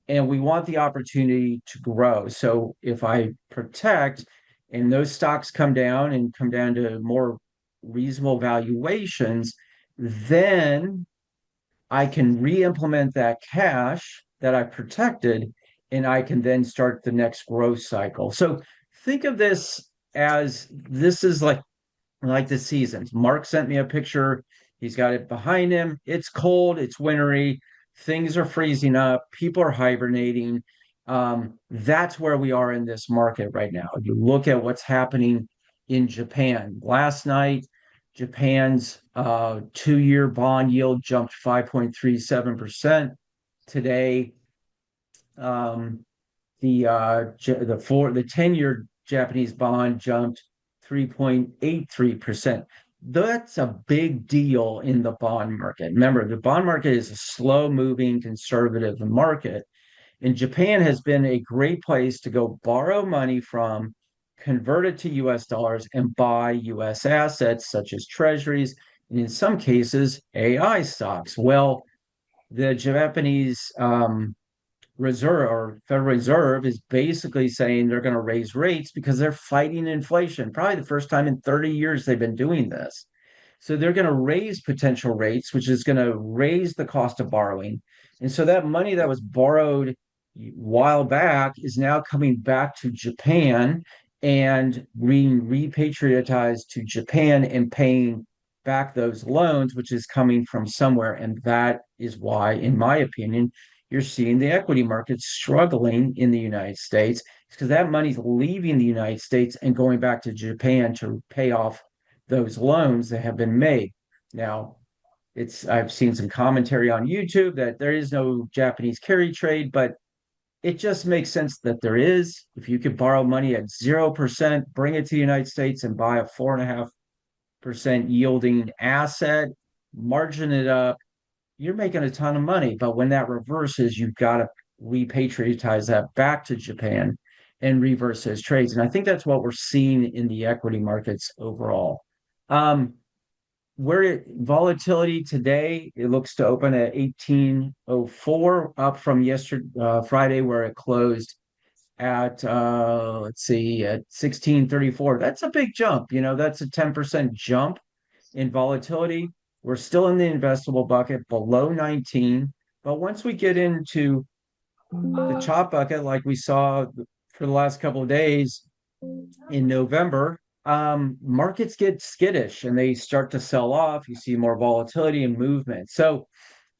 and we want the opportunity to grow. So if I protect and those stocks come down and come down to more reasonable valuations, then I can re-implement that cash that I protected, and I can then start the next growth cycle. So think of this as this is like the seasons. Mark sent me a picture. He's got it behind him. It's cold, it's wintry, things are freezing up, people are hibernating. That's where we are in this market right now. You look at what's happening in Japan. Last night, Japan's 2-year bond yield jumped 5.37%. Today, the 10-year Japanese bond jumped 3.83%. That's a big deal in the bond market. Remember, the bond market is a slow-moving conservative market, and Japan has been a great place to go borrow money from, convert it to US dollars, and buy US assets such as treasuries, and in some cases, AI stocks. Well, the Japanese Reserve or Federal Reserve is basically saying they're going to raise rates because they're fighting inflation. Probably the first time in 30 years they've been doing this. So they're going to raise potential rates, which is going to raise the cost of borrowing. And so that money that was borrowed a while back is now coming back to Japan and being repatriatized to Japan and paying back those loans, which is coming from somewhere. And that is why, in my opinion, you're seeing the equity markets struggling in the United States because that money's leaving the United States and going back to Japan to pay off those loans that have been made. Now, it's I've seen some commentary on YouTube that there is no Japanese carry trade, but it just makes sense that there is. If you could borrow money at 0%, bring it to the United States and buy a 4.5% yielding asset, margin it up, you're making a ton of money. But when that reverses, you've got to repatriatize that back to Japan and reverse those trades. And I think that's what we're seeing in the equity markets overall. Um, where volatility today, it looks to open at 1804, up from yesterday, Friday, where it closed at let's see, at 1634. That's a big jump. That's a 10% jump in volatility. We're still in the investable bucket below 19. But once we get into the chop bucket, like we saw for the last couple of days in November, markets get skittish and they start to sell off. You see more volatility and movement. So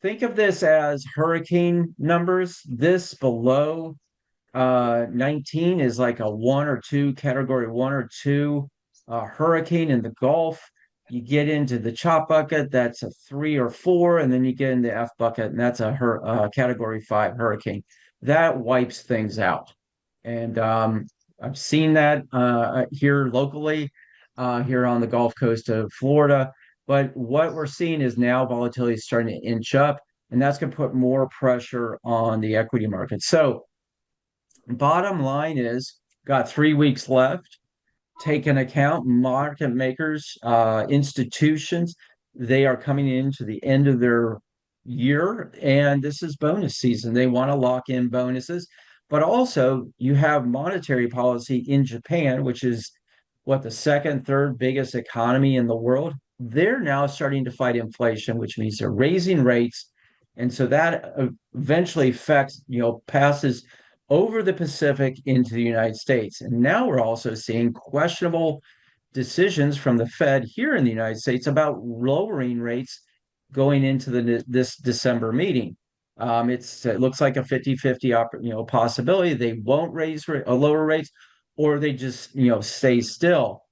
think of this as hurricane numbers. This below 19 is like a one or two, category one or two hurricane in the Gulf. You get into the chop bucket, that's a three or four, and then you get in the F bucket, and that's a category five hurricane. That wipes things out. And I've seen that here locally, here on the Gulf Coast of Florida. But what we're seeing is now volatility is starting to inch up, and that's going to put more pressure on the equity market. So, bottom line is, got 3 weeks left. Take into account market makers, institutions, they are coming into the end of their year, and this is bonus season. They want to lock in bonuses, but also you have monetary policy in Japan, which is what, the second, third biggest economy in the world. They're now starting to fight inflation, which means they're raising rates. And so that eventually affects, passes over the Pacific into the United States. And now we're also seeing questionable decisions from the Fed here in the United States about lowering rates going into this December meeting. It looks like a 50-50 possibility. They won't raise lower rates, or they just stay still,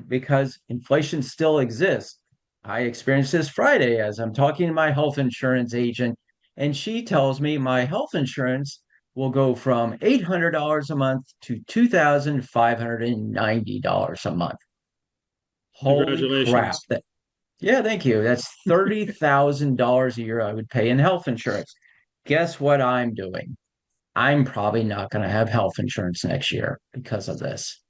because inflation still exists. I experienced this Friday as I'm talking to my health insurance agent, and she tells me my health insurance will go from $800 a month to $2,590 a month. Holy crap. Congratulations. Yeah, thank you. That's $30,000 a year I would pay in health insurance. Guess what I'm doing? I'm probably not going to have health insurance next year because of this.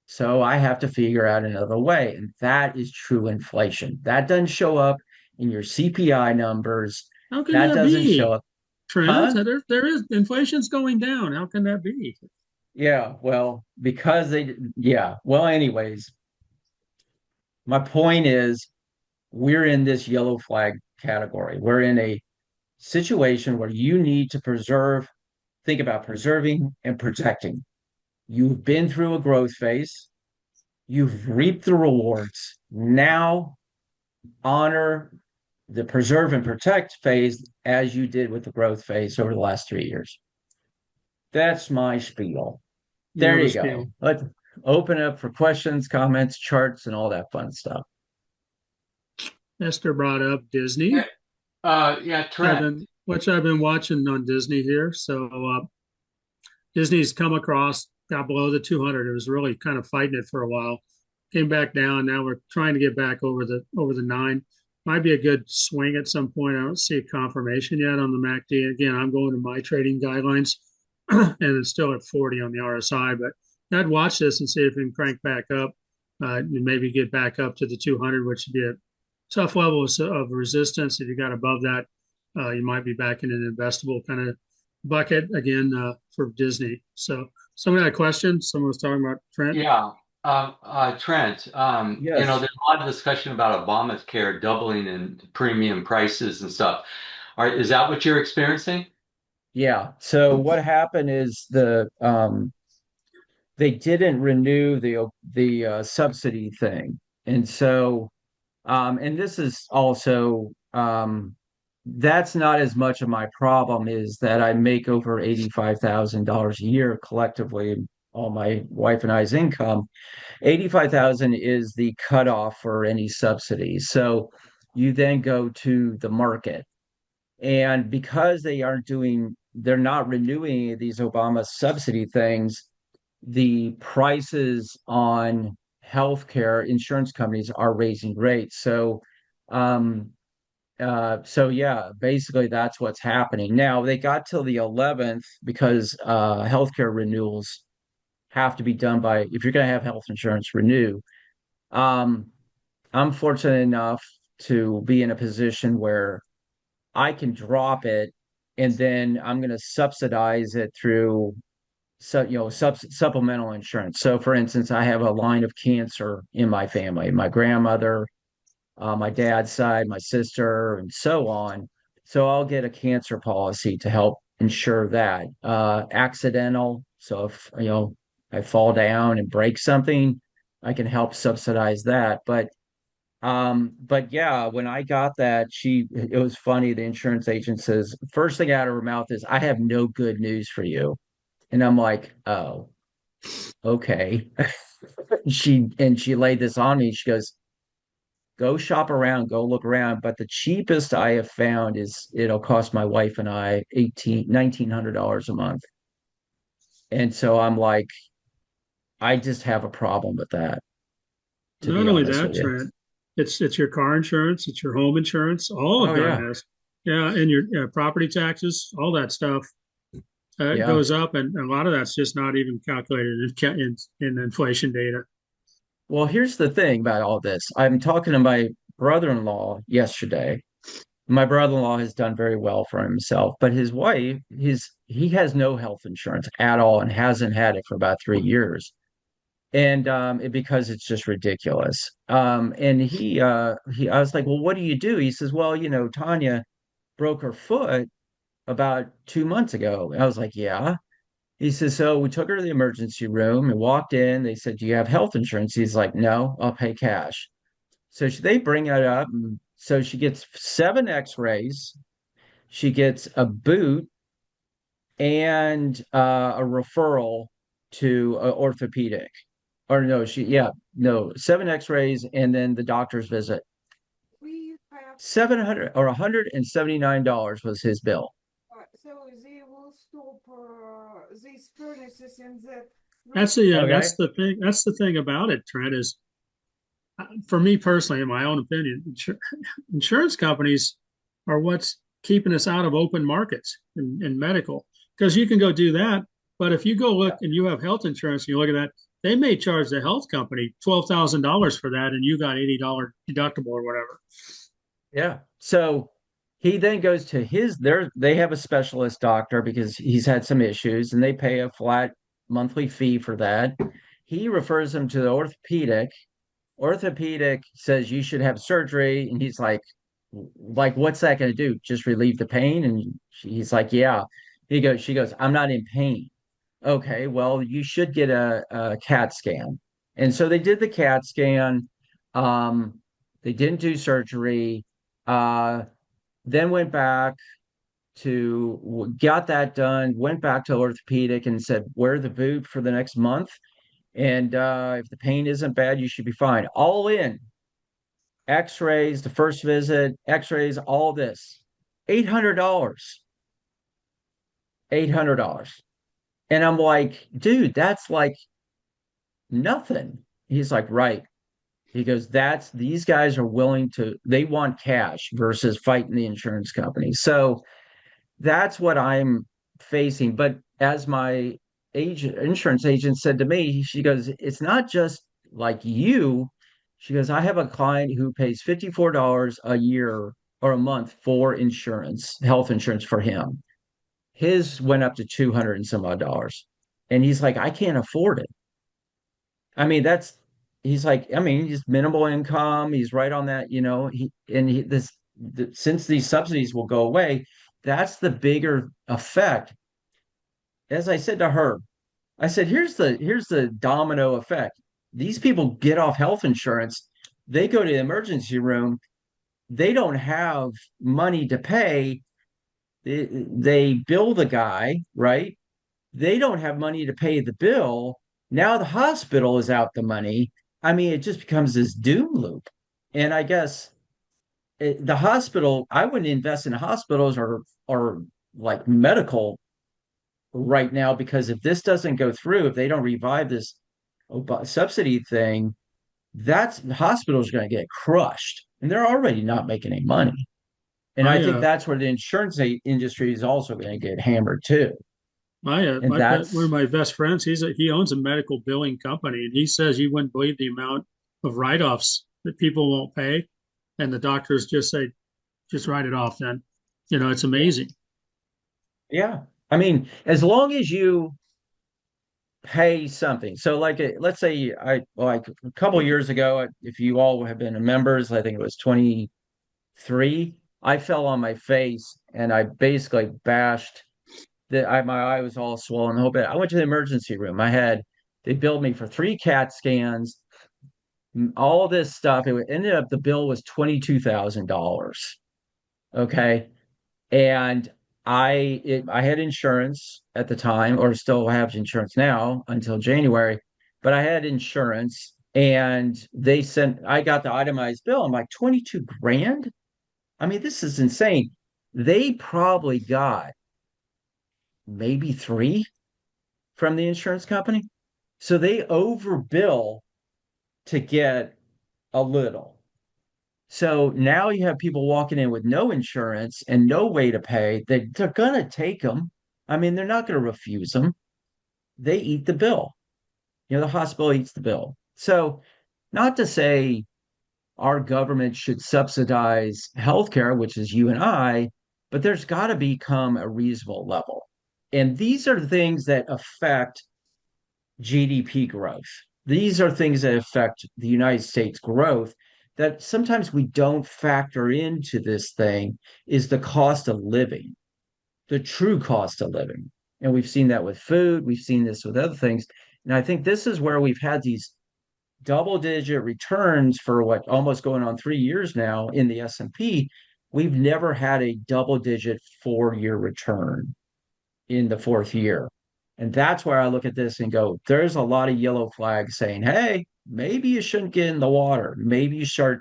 So I have to figure out another way. And that is true inflation. That doesn't show up in your CPI numbers. How can That that doesn't show be, up. Trent? Huh? There is inflation's going down. How can that be? Yeah, well, because yeah. Well, anyways, my point is we're in this yellow flag category. We're in a situation where you need to think about preserving and protecting. You've been through a growth phase, you've reaped the rewards. Now honor the preserve and protect phase as you did with the growth phase over the last 3 years. That's my spiel. You There know the you go. spiel. Let's open up for questions, comments, charts, and all that fun stuff. Esther brought up Disney. Yeah, Trent. Which I've been watching on Disney here. So Disney's come across, got below the 200. It was really kind of fighting it for a while. Came back down. Now we're trying to get back over the nine. Might be a good swing at some point. I don't see a confirmation yet on the MACD. Again, I'm going to my trading guidelines, and it's still at 40 on the RSI. But I'd watch this and see if it can crank back up, and maybe get back up to the 200, which would be a tough level of resistance. If you got above that, you might be back in an investable kind of bucket again for Disney. So someone had a question. Someone was talking about Trent. Yeah, Trent. Yes. There's a lot of discussion about Obamacare doubling in premium prices and stuff. Is that what you're experiencing? Yeah. So what happened is they didn't renew the subsidy thing. And so and this is also that's not as much of my problem, is that I make over $85,000 a year collectively, all my wife and I's income. 85,000 is the cutoff for any subsidies. So you then go to the market. And because they're not renewing any of these Obama subsidy things, the prices on healthcare insurance companies are raising rates. Um, so yeah, basically that's what's happening. Now they got till the 11th because healthcare renewals have to be done by, if you're going to have health insurance renew. Um, I'm fortunate enough to be in a position where I can drop it and then I'm going to subsidize it through supplemental insurance. So for instance, I have a line of cancer in my family, my grandmother, my dad's side, my sister, and so on. So I'll get a cancer policy to help insure that. Accidental. So if I fall down and break something, I can help subsidize that. But yeah, when I got that, it was funny. The insurance agent says, first thing out of her mouth is, I have no good news for you. And I'm like, oh, okay. She laid this on me. She goes, go shop around, go look around. But the cheapest I have found is it'll cost my wife and I $1,900 a month. And so I'm like, I just have a problem with that, to Not be only honest that, with you. Trent, it's your car insurance, it's your home insurance, all Oh of that yeah. has, yeah, and your property taxes, all that stuff Yeah. goes up, and a lot of that's just not even calculated in inflation data. Well, here's the thing about all this. I'm talking to my brother-in-law yesterday. My brother-in-law has done very well for himself, but his wife, he has no health insurance at all and hasn't had it for about 3 years. And because it's just ridiculous. And I was like, well, what do you do? He says, well, Tanya broke her foot about 2 months ago. I was like, yeah. He says, so we took her to the emergency room and walked in. They said, do you have health insurance? He's like, no, I'll pay cash. So they bring it up. And so she gets 7 X-rays. She gets a boot and a referral to orthopedic. Or no, yeah, no, 7 X-rays and then the doctor's visit. 700 or $179 was his bill. So they will stop these furnaces in the Okay. That's the thing. That's the thing about it, Trent, is for me personally, in my own opinion, insurance companies are what's keeping us out of open markets in medical, because you can go do that. But if you go look and you have health insurance and you look at that, they may charge the health company $12,000 for that, and you got $80 deductible or whatever. Yeah. So he then goes to they have a specialist doctor because he's had some issues and they pay a flat monthly fee for that. He refers him to the orthopedic. Orthopedic says you should have surgery. And he's like, what's that going to do? Just relieve the pain? And he's like, yeah. She goes, I'm not in pain. Okay, well, you should get a CAT scan. And so they did the CAT scan. Um, they didn't do surgery. Uh, then went back got that done, went back to orthopedic and said, wear the boot for the next month. And if the pain isn't bad, you should be fine. All in, X-rays, the first visit, X-rays, all this, $800. $800. And I'm like, dude, that's like nothing. He's like, right. He goes, these guys are they want cash versus fighting the insurance company. So that's what I'm facing. But as my insurance agent said to me, she goes, it's not just like you. She goes, I have a client who pays $54 a year or a month for insurance, health insurance for him. His went up to 200 and some odd dollars. And he's like, I can't afford it. I mean, he's like, I mean, he's minimal income. He's right on that, since these subsidies will go away, that's the bigger effect. As I said to her, I said, here's the domino effect. These people get off health insurance, they go to the emergency room, they don't have money to pay. They bill the guy, right? They don't have money to pay the bill. Now the hospital is out the money. I mean, it just becomes this doom loop. And I guess the hospital, I wouldn't invest in hospitals or like medical right now, because if this doesn't go through, if they don't revive this subsidy thing, that's the hospitals are going to get crushed, and they're already not making any money. And I My think that's where the insurance industry is also going to get hammered too. And one of that's my best friends, he owns a medical billing company, and he says you wouldn't believe the amount of write-offs that people won't pay, and the doctors just say, just write it off. Then, it's amazing. yeah. I mean, as long as you pay something. So like let's say I like a couple years ago, if you all have been members, I think it was 23, I fell on my face and I basically bashed my eye was all swollen the whole bit. I went to the emergency room. They billed me for 3 CAT scans, all this stuff. Ended up the bill was $22,000. Okay. And I had insurance at the time, or still have insurance now until January, but I had insurance and I got the itemized bill. I'm like, 22 grand? I mean, this is insane. They probably got maybe three from the insurance company. So they overbill to get a little. So now you have people walking in with no insurance and no way to pay. They're going to take them. I mean, they're not going to refuse them. They eat the bill. The hospital eats the bill. So, not to say our government should subsidize healthcare, which is you and I, but there's got to become a reasonable level. And these are things that affect GDP growth. These are things that affect the United States growth that sometimes we don't factor into this thing is the cost of living, the true cost of living. And we've seen that with food, we've seen this with other things. And I think this is where we've had these double digit returns for what almost going on 3 years now in the S&P. We've never had a double digit 4 year return in the fourth year. And that's where I look at this and go, there's a lot of yellow flags saying, hey, maybe you shouldn't get in the water. Maybe you start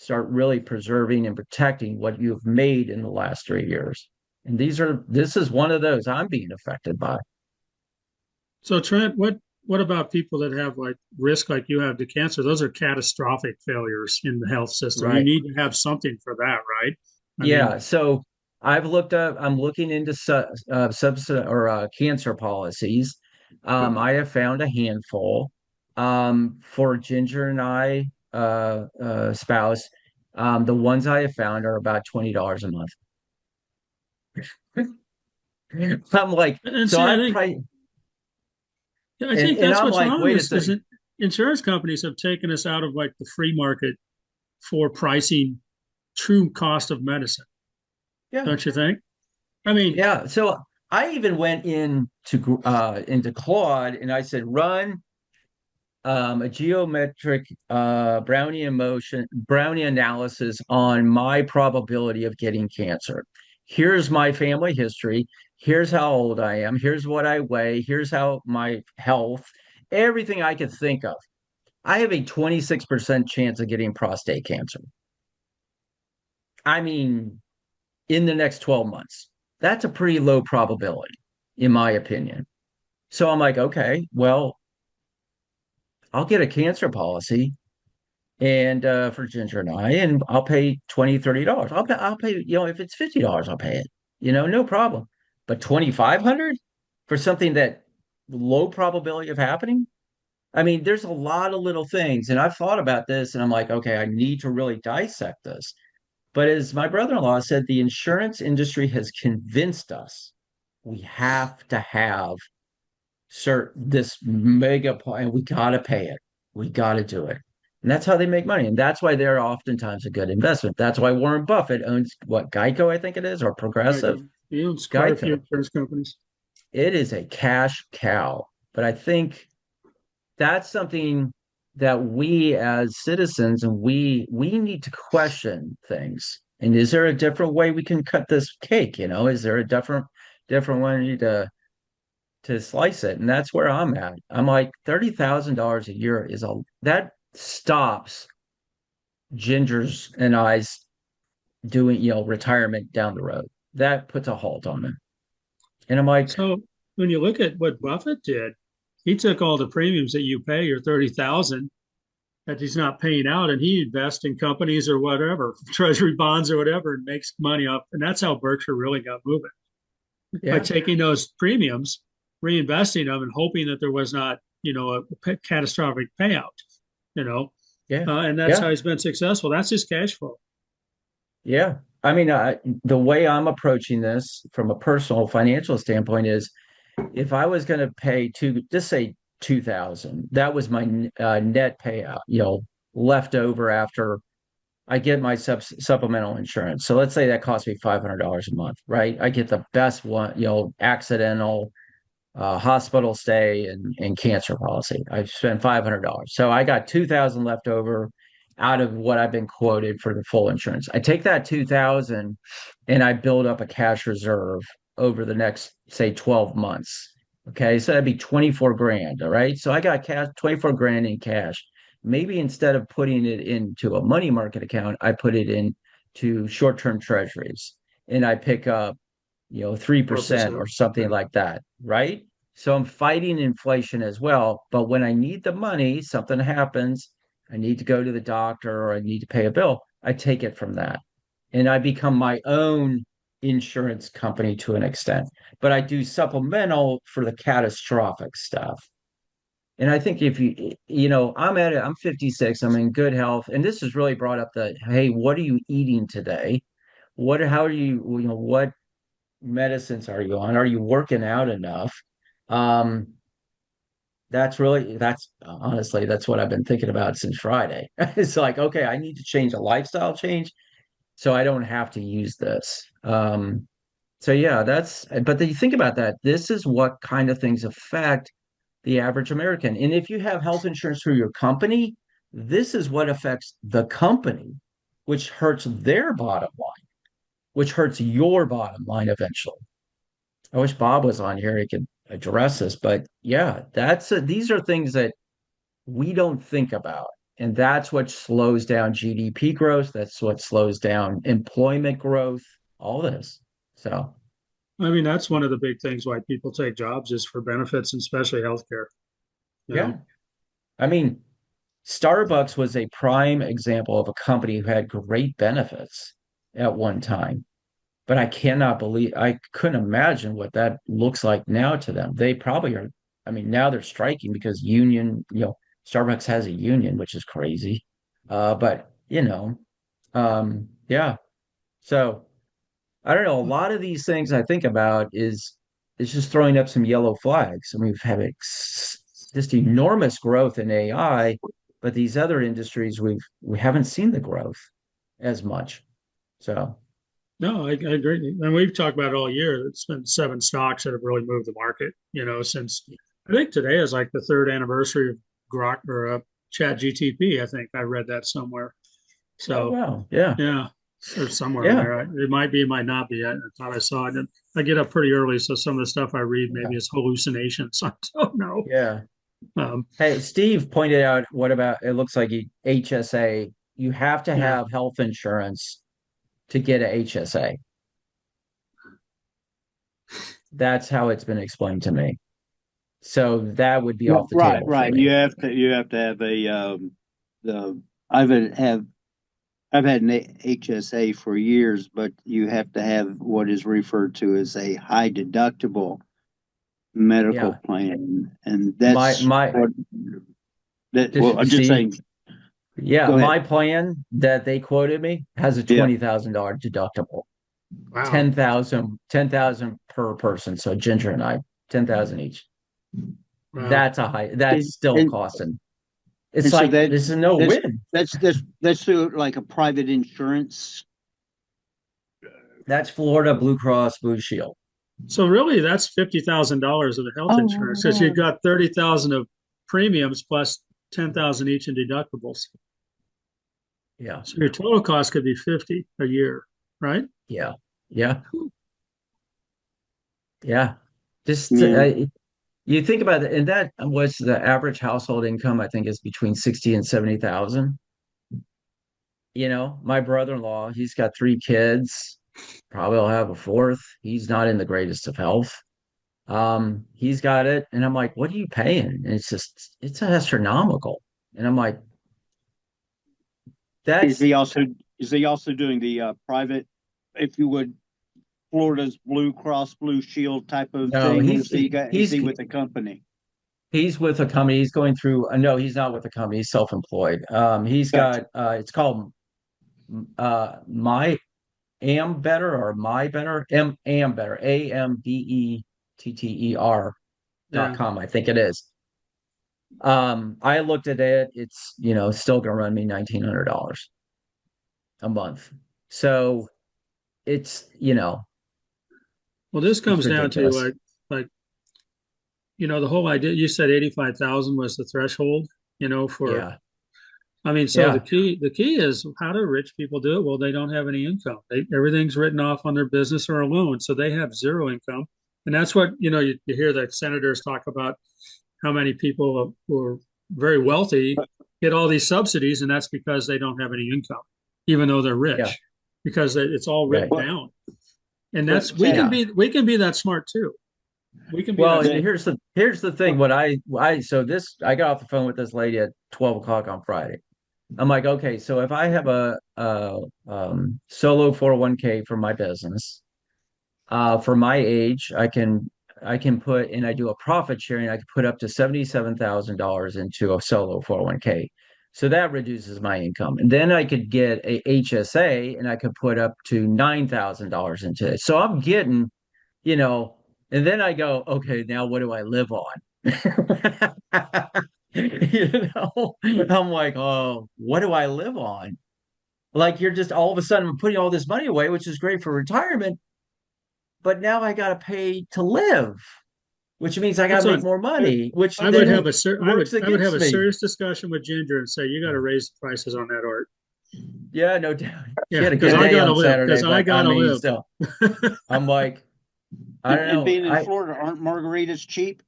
really preserving and protecting what you've made in the last 3 years. And this is one of those I'm being affected by. So Trent, what about people that have like risk like you have to cancer? Those are catastrophic failures in the health system. You Right. need to have something for that, right? I mean, Yeah. So I'm looking into cancer policies. I have found a handful. For Ginger and I, spouse, the ones I have found are about $20 a month. I'm like, and so see, I'm probably, I think and that's I'm what's like, wrong wait a is second. that insurance companies have taken us out of like the free market for pricing true cost of medicine, Yeah. don't you think? I mean, Yeah. So I even went into Claude and I said, run a geometric Brownian analysis on my probability of getting cancer. Here's my family history. Here's how old I am. Here's what I weigh. Here's how my health, everything I could think of. I have a 26% chance of getting prostate cancer. I mean, in the next 12 months. That's a pretty low probability, in my opinion. So I'm like, okay, well, I'll get a cancer policy and for Ginger and I, and I'll pay $20, $30. I'll pay, if it's $50, I'll pay it, no problem. But 2,500 for something that low probability of happening. I mean, there's a lot of little things, and I've thought about this, and I'm like, okay, I need to really dissect this. But as my brother-in-law said, the insurance industry has convinced us we have to have this mega and we got to pay it. We got to do it. And that's how they make money. And that's why they're oftentimes a good investment. That's why Warren Buffett owns what, Geico, I think it is, or Progressive? he owns quite a few Geico. insurance companies. It is a cash cow. But I think that's something that we as citizens and we need to question things. And is there a different way we can cut this cake? Is there a different way to slice it? And that's where I'm at. I'm like, $30,000 a year that stops Ginger's and I's doing, retirement down the road. That puts a halt on it. And I'm like, So when you look at what Buffett did, he took all the premiums that you pay, your 30,000 that he's not paying out, and he invests in companies or whatever, treasury bonds or whatever, and makes money off. And that's how Berkshire really got moving, by yeah, taking those premiums, reinvesting them, and hoping that there was not, a catastrophic payout. You know, yeah, and that's how yeah, he's been successful. That's his cash flow. yeah. I mean, the way I'm approaching this from a personal financial standpoint is if I was going to pay just say 2,000, that was my net payout, left over after I get my supplemental insurance. So let's say that costs me $500 a month, right? I get the best one, accidental hospital stay and cancer policy. I spent $500. So I got 2,000 left over out of what I've been quoted for the full insurance. I take that 2,000 and I build up a cash reserve over the next, say, 12 months. Okay. So that'd be 24 grand. All right. So I got cash, 24 grand in cash. Maybe instead of putting it into a money market account, I put it into short-term treasuries and I pick up 3% 4%. or something Yeah. like that, right? So I'm fighting inflation as well. But when I need the money, something happens, I need to go to the doctor or I need to pay a bill, I take it from that. And I become my own insurance company to an extent. But I do supplemental for the catastrophic stuff. And I think if I'm at it, I'm 56, I'm in good health. And this has really brought up hey, what are you eating today? How are what medicines are you on? Are you working out enough? Um, that's honestly, that's what I've been thinking about since Friday. It's like, okay, I need to change a lifestyle change so I don't have to use this. So yeah, but then you think about that. This is what kind of things affect the average American. And if you have health insurance through your company, this is what affects the company, which hurts their bottom line, which hurts your bottom line eventually. I wish Bob was on here. He could address this, but yeah, these are things that we don't think about. And that's what slows down GDP growth. That's what slows down employment growth, all this. So, I mean, that's one of the big things why people take jobs is for benefits and especially healthcare. You yeah. know, I mean, Starbucks was a prime example of a company who had great benefits at one time. But I couldn't imagine what that looks like now to them. They probably are, I mean, now they're striking because Starbucks has a union, which is crazy. But yeah. So I don't know. A lot of these things I think about is just throwing up some yellow flags. I mean, we've had just enormous growth in AI, but these other industries we haven't seen the growth as much. So no, I agree. And we've talked about it all year. It's been seven stocks that have really moved the market, since I think today is like the third anniversary of Grok or Chat GTP. I think I read that somewhere. oh So, wow. Yeah. yeah, or somewhere in Yeah. there. It might be, it might not be. I thought I saw it. And I get up pretty early, so some of the stuff I read Yeah. maybe is hallucinations. I don't know. Yeah. Um, Hey, Steve pointed out what about it looks like HSA, you have to yeah. have health insurance to get a HSA. That's how it's been explained to me. So that would be Right, off the right, table for right. me. You have to have the I've had an HSA for years, but you have to have what is referred to as a high deductible medical Yeah. plan, and My that's my what that. Well, I'm just see, saying. yeah, Go ahead. my plan that they quoted me has a Yeah. $20,000 deductible. Wow. 10,000 per person. So Ginger and I, 10,000 each. Wow. That's And still and, costing. It's and so like this is no that's win. that's through like a private insurance. That's Florida Blue Cross Blue Shield. So really, that's $50,000 of the health insurance because you've Oh, got 30,000 of premiums plus 10,000 each in deductibles. Yeah. So your total cost could be 50 a year, right? Yeah. Yeah. Yeah. Just yeah. you think about it, and that was the average household income, I think, is between 60 and 70,000. My brother-in-law, he's got three kids. Probably will have a fourth. He's not in the greatest of health. He's got it, and I'm like, what are you paying? And it's astronomical. And I'm like, Is that's he also is he also doing the private, if you would, Florida's Blue Cross Blue Shield type of no, thing? Is he with a company? he's with a company. He's going through. No, he's not with a company. He's self-employed. He's Gotcha. got. It's called My Am Better or My Better Am Better Yeah. AMBETTER.com. I think it is. I looked at it. It's still gonna run me $1,900 a month. So it's Well, this it's comes down to ridiculous. like the whole idea. You said 85,000 was the threshold. For Yeah, I mean, so the yeah, key is how do rich people do it? Well, they don't have any income. Everything's written off on their business or a loan, so they have zero income. And that's what you hear that senators talk about how many people who are very wealthy get all these subsidies, and that's because they don't have any income, even though they're yeah, rich, because it's all written right. Well, down. And that's but Ted, we can be that smart too. We can be Well, that and Ted, smart. here's the thing. What I so this I got off the phone with this lady at 12 o'clock on Friday. I'm like, okay, so if I have a solo 401k for my business, for my age, I can put and I do a profit sharing. I can put up to $77,000 into a solo 401k. So that reduces my income. And then I could get a HSA and I could put up to $9,000 into it. So I'm getting, you know, and then I go, okay, now what do I live on? I'm like, oh, what do I live on? Like you're just all of a sudden putting all this money away, which is great for retirement, but now I got to pay to live, which means I got to That's make on. more money, which I would have then a ser- works I would have against a me. serious discussion with Ginger and say you got to raise the prices on that art. Yeah, no doubt. She Yeah, had a because good I day gotta on live. Saturday, Because I but I gotta mean, live. still, I'm like, I don't and know. being in I Florida, aren't margaritas cheap?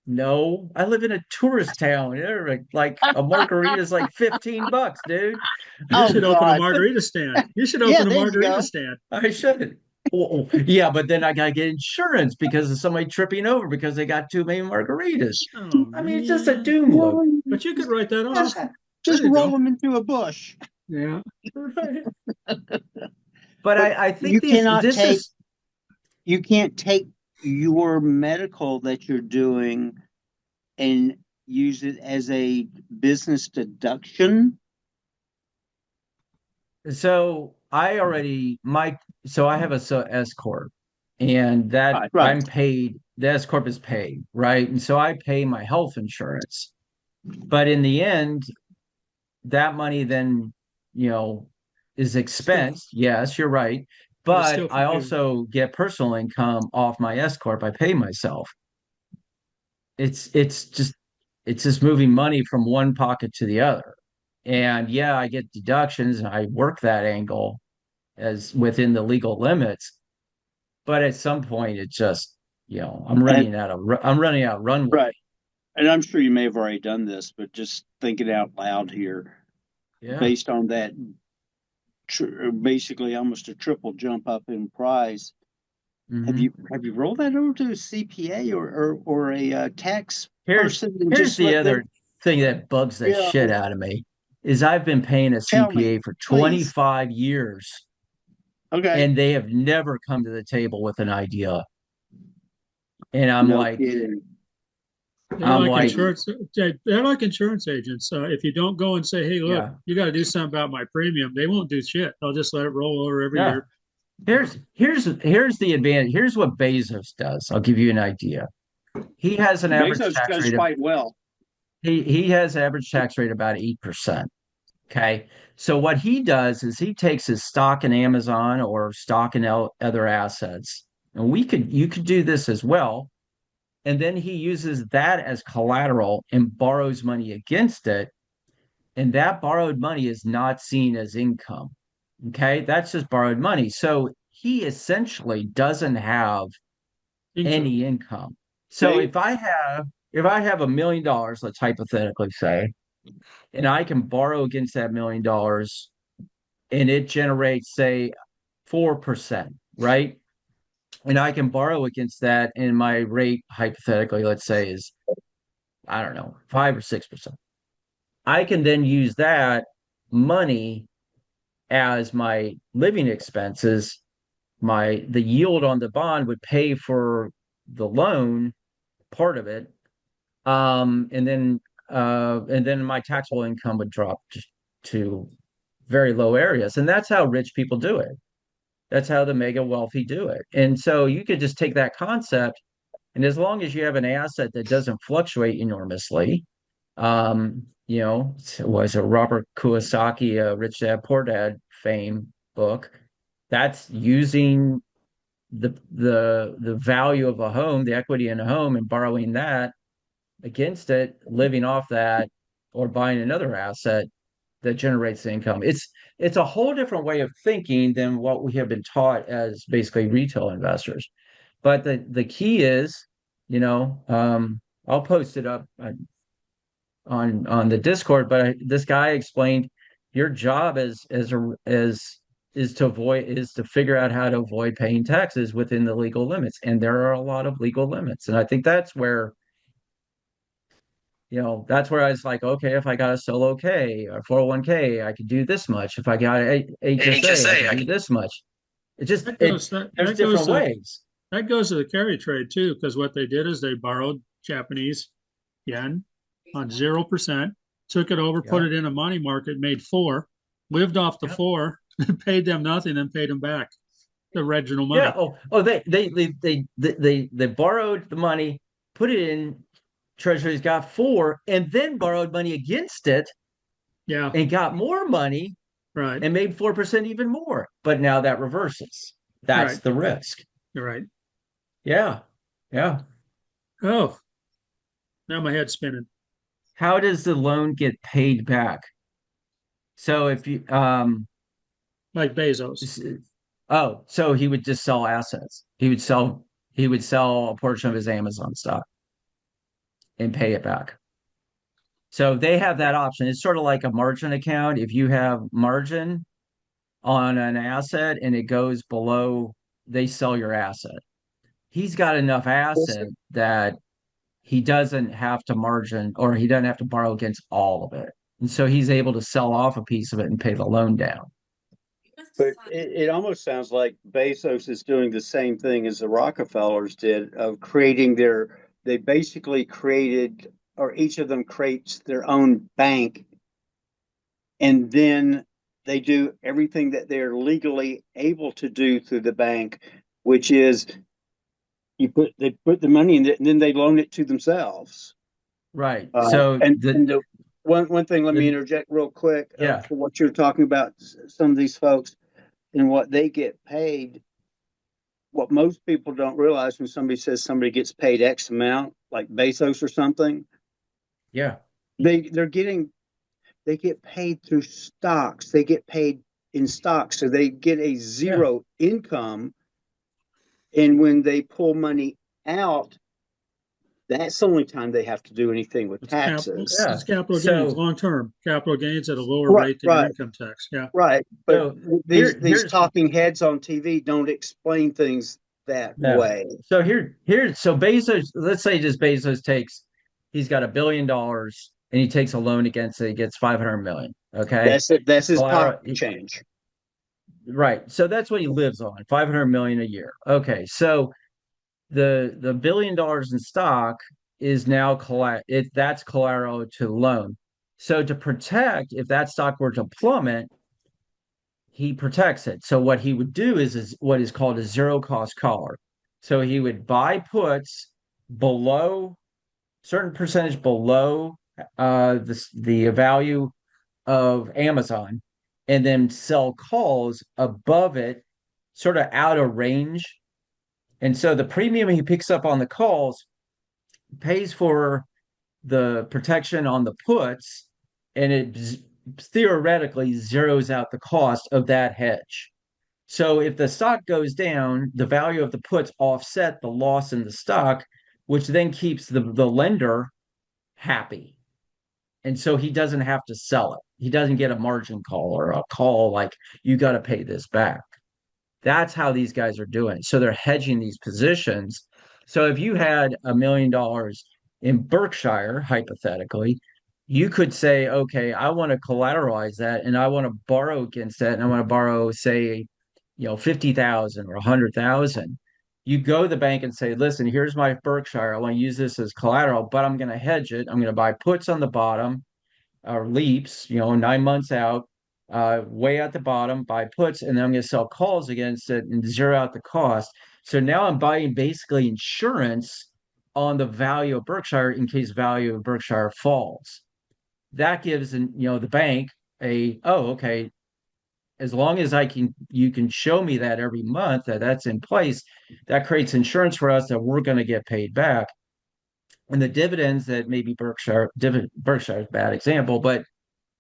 No, I live in a tourist town. Like a margarita is like $15, dude. You Oh should open a God. margarita stand. You should Yeah, open a there you margarita go. stand. I should. Well, yeah, but then I gotta get insurance because of somebody tripping over because they got too many margaritas. Oh I mean, it's just a man. doom loop. Well, But you could write that just off. There just you roll go. them into a bush. Yeah. But But I think you this cannot this take is you can't take your medical that you're doing and use it as a business deduction. so I already my so I have a S corp, and that Right, right. I'm paid. The S corp is paid, right? And so I pay my health insurance. But in the end, that money then, you know, is Still, expense. Yes, you're right. but it's But still I from you. also get personal income off my S corp. I pay myself. It's it's just it's just moving money from one pocket to the other. And yeah, I get deductions and I work that angle as within the legal limits. But at some point, it just, And I'm running out of runway. right. And I'm sure you may have already done this, but just thinking out loud here, Yeah. based on that, basically almost a triple jump up in price. Have Hmm. you rolled that over to a CPA or a tax Here's person and here's just the let them? other thing that bugs the Yeah, shit out of me is I've been paying a tell me, CPA for please. 25 years Okay. and they have never come to the table with an idea. And No kidding. They're I'm like like, insurance. They're like insurance agents. If you don't go and say, "Hey, look, yeah, you got to do something about my premium," they won't do shit. They'll just let it roll over every yeah. year. Here's the advantage. Here's what Bezos does. I'll give you an idea. He has an average Bezos tax does rate of quite well. he has average tax rate about 8%. Okay. So what he does is he takes his stock in Amazon or stock in other assets, and you could do this as well. And then he uses that as collateral and borrows money against it. And that borrowed money is not seen as income. Okay. That's just borrowed money. So he essentially doesn't have Income. any income. So They if I have $1 million, let's hypothetically say, and I can borrow against that $1 million and it generates, say, 4%, right? And I can borrow against that, and my rate, hypothetically, let's say, is, I don't know, 5 or 6%. I can then use that money as my living expenses. The yield on the bond would pay for the loan, part of it, and then my taxable income would drop to very low areas, and that's how rich people do it. That's how the mega wealthy do it. And so you could just take that concept, and as long as you have an asset that doesn't fluctuate enormously, was a Robert Kiyosaki, Rich Dad Poor Dad fame book, that's using the value of a home, the equity in a home, and borrowing that against it, living off that, or buying another asset that generates the income. It's a whole different way of thinking than what we have been taught as basically retail investors. But the key is, I'll post it up on the Discord. But this guy explained your job is to figure out how to avoid paying taxes within the legal limits, and there are a lot of legal limits, and I think that's where I was like, okay, if I got a solo K or 401k, I could do this much. If I got a HSA, I could do this much. It just That it goes that, there's that goes different to ways. that goes to the carry trade too, because what they did is they borrowed Japanese yen on 0%, took it over, put Yeah. it in a money market, made four, lived off the Yep. four, paid them nothing, then paid them back the original Yeah. money. Oh, they borrowed the money, put it in treasuries, got four, and then borrowed money against it Yeah, and got more money right, and made 4% even more. But now that reverses. That's right. the risk. You're right. Yeah. Yeah. Oh, now my head's spinning. How does the loan get paid back? So if you Like Bezos. so he would just sell assets. He would sell a portion of his Amazon stock and pay it back. So they have that option. It's sort of like a margin account. If you have margin on an asset and it goes below, they sell your asset. He's got enough asset that he doesn't have to margin, or he doesn't have to borrow against all of it. And so he's able to sell off a piece of it and pay the loan down. But it almost sounds like Bezos is doing the same thing as the Rockefellers did of they basically created, or each of them creates their own bank, and then they do everything that they're legally able to do through the bank, which is they put the money in it and then they loan it to themselves. Right. So And the one thing, let me interject real quick yeah. for what you're talking about. Some of these folks and what they get paid. What most people don't realize when somebody says somebody gets paid X amount, like Bezos or something, Yeah. they get paid through stocks. They get paid in stocks, so they get a zero income. And when they pull money out, that's the only time they have to do anything with taxes. Yeah. It's capital So gains, long term capital gains at a lower Right, rate than your right. income tax. Yeah. Right, but so these here's talking heads on TV don't explain things that no. way. So so Bezos, let's say just Bezos he's got $1 billion and he takes a loan against it, he gets 500 million. Okay. That's it. That's his Collateral, pocket change. right. So that's what he lives on, 500 million a year. Okay. So the $1 billion in stock is now that's collateral to loan. So to protect, if that stock were to plummet, he protects it. So what he would do is what is called a zero cost collar. So he would buy puts below certain percentage below the value of Amazon, and then sell calls above it, sort of out of range. And so the premium he picks up on the calls pays for the protection on the puts, and it theoretically zeroes out the cost of that hedge. So if the stock goes down, the value of the puts offset the loss in the stock, which then keeps the lender happy. And so he doesn't have to sell it. He doesn't get a margin call or a call like, you got to pay this back. That's how these guys are doing. So they're hedging these positions. So if you had $1 million in Berkshire, hypothetically, you could say, okay, I want to collateralize that and I want to borrow against that. And I want to borrow, say, 50,000 or 100,000. You go to the bank and say, listen, here's my Berkshire. I want to use this as collateral, but I'm going to hedge it. I'm going to buy puts on the bottom or leaps, 9 months out, way at the bottom, buy puts, and then I'm going to sell calls against it and zero out the cost. So now I'm buying basically insurance on the value of Berkshire in case value of Berkshire falls. That gives the bank okay, as long as you can show me that every month that that's in place, that creates insurance for us that we're going to get paid back. And the dividends that maybe Berkshire is a bad example, but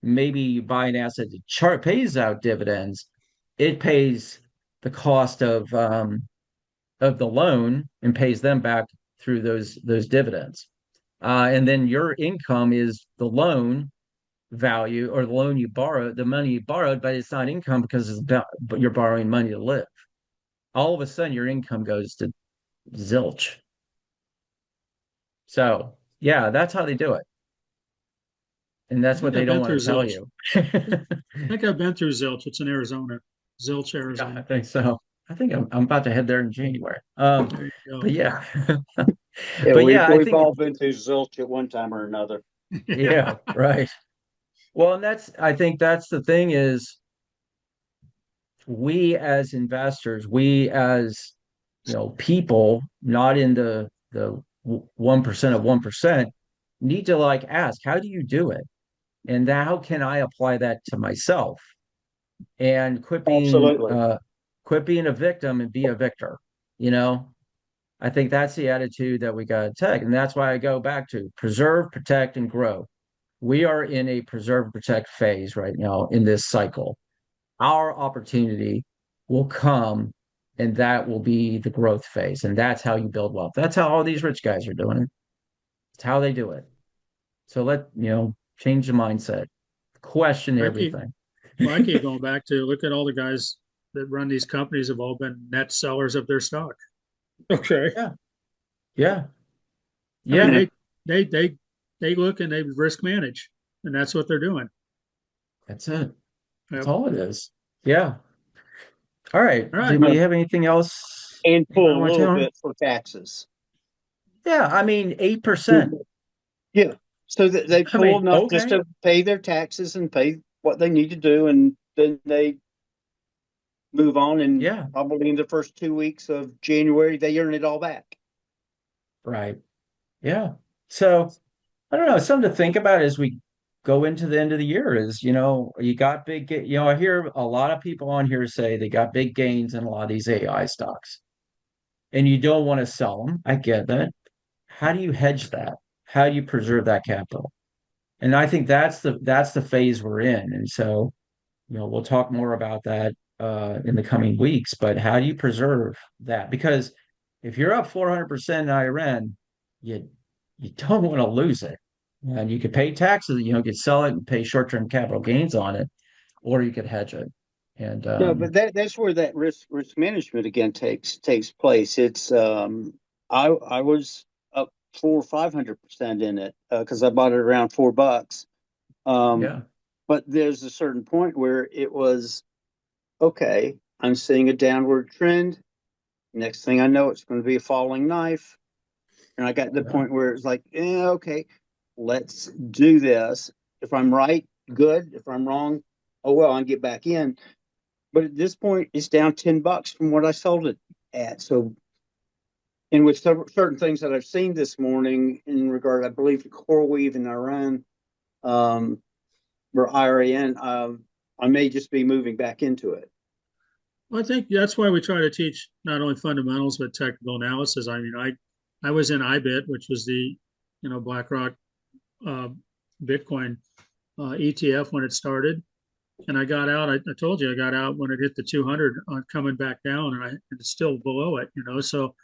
maybe you buy an asset that pays out dividends, it pays the cost of the loan and pays them back through those dividends. And then your income is the loan value or the loan you borrowed, the money you borrowed, but it's not income because but you're borrowing money to live. All of a sudden, your income goes to zilch. So yeah, that's how they do it. And that's what they don't want to tell you. I think I've been through Zilch. It's in Arizona. Zilch, Yeah, I Arizona. think so. I think I'm about to head there in January. There you go. But yeah, Yeah, but yeah, I we've think all been through Zilch at one time or another. yeah, right. Well, and I think that's the thing is we as investors, we as people, not in the 1% of 1%, need to like ask, how do you do it? And how can I apply that to myself? And Absolutely. quit being a victim and be a victor. You know, I think that's the attitude that we got to take. And that's why I go back to preserve, protect, and grow. We are in a preserve and protect phase right now in this cycle. Our opportunity will come, and that will be the growth phase. And that's how you build wealth. That's how all these rich guys are doing it. It's how they do it. So change the mindset, question I keep, everything. well, I keep going back to look at all the guys that run these companies have all been net sellers of their stock. Okay. Yeah. Yeah. I mean, Yeah. they look and they risk manage, and that's what they're doing. That's it. That's Yep. all it is. Yeah. All right. All right. Did we have anything else And anybody pull a want to little tell on? bit for taxes. Yeah. I mean, 8%. Yeah. So that they I pull mean, enough just okay. to pay their taxes and pay what they need to do, and then they move on. And Yeah. probably in the first 2 weeks of January, they earn it all back. Right. Yeah. So I don't know. Something to think about as we go into the end of the year is, you got I hear a lot of people on here say they got big gains in a lot of these AI stocks and you don't want to sell them. I get that. How do you hedge that? How do you preserve that capital? And I think that's the phase we're in. And so, we'll talk more about that in the coming weeks, but how do you preserve that? Because if you're up 400% in IRN, you you don't want to lose it. And you could pay taxes, you could sell it and pay short-term capital gains on it, or you could hedge it. And No, but that's where that risk management again takes place. It's I was up 400 or 500% in it because I bought it around $4. Um, yeah, but there's a certain point where it was okay. I'm seeing a downward trend. Next thing I know, it's going to be a falling knife, and I got to the yeah, point where it's like, okay, let's do this. If I'm right, good. If I'm wrong, oh well, I'll get back in. But at this point, it's down $10 from what I sold it at. So, and with certain things that I've seen this morning in regard, I believe to CoreWeave and Iran, or IRAN, I may just be moving back into it. Well, I think that's why we try to teach not only fundamentals but technical analysis. I mean, I was in IBIT, which was the BlackRock uh, Bitcoin ETF when it started, and I got out. I told you I got out when it hit the 200 on coming back down, and it's still below it. So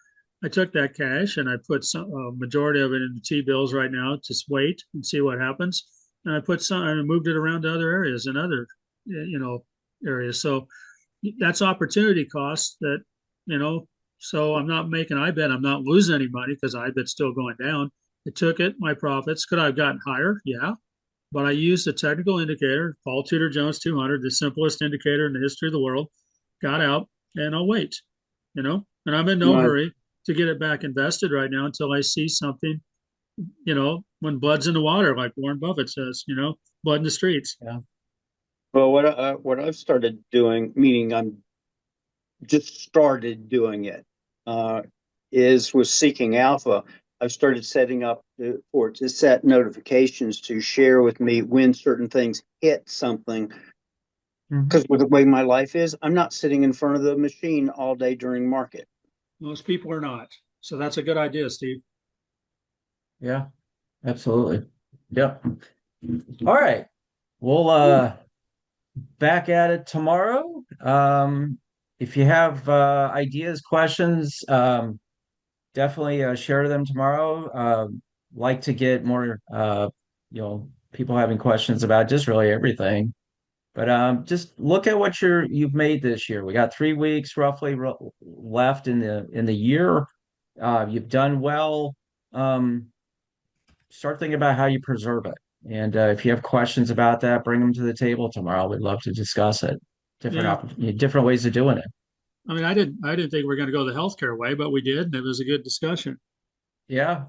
I took that cash and I put some majority of it into T bills right now. Just wait and see what happens. and I put some and I moved it around to other areas and other, areas. So that's opportunity cost that, so I'm not making IBET. I'm not losing any money because IBET's still going down. I took it, my profits. Could I have gotten higher? Yeah. But I used the technical indicator, Paul Tudor Jones 200, the simplest indicator in the history of the world, got out, and I'll wait, and I'm in no Right. hurry to get it back invested right now until I see something, when blood's in the water, like Warren Buffett says, blood in the streets. Yeah. Well, what I've started doing, meaning I'm just started doing it, is with Seeking Alpha. I've started setting up for it to set notifications to share with me when certain things hit something. Because with the way my life is, I'm not sitting in front of the machine all day during market. Most people are not. So that's a good idea, Steve. Yeah, absolutely. Yep. All right. We'll back at it tomorrow. If you have ideas, questions, definitely share them tomorrow. Like to get more people having questions about just really everything. But just look at what you've made this year. We got 3 weeks roughly left in the year. You've done well. Start thinking about how you preserve it. And if you have questions about that, bring them to the table tomorrow. We'd love to discuss it. Yeah. Different ways of doing it. I mean, I didn't think we were going to go the healthcare way, but we did, and it was a good discussion. Yeah,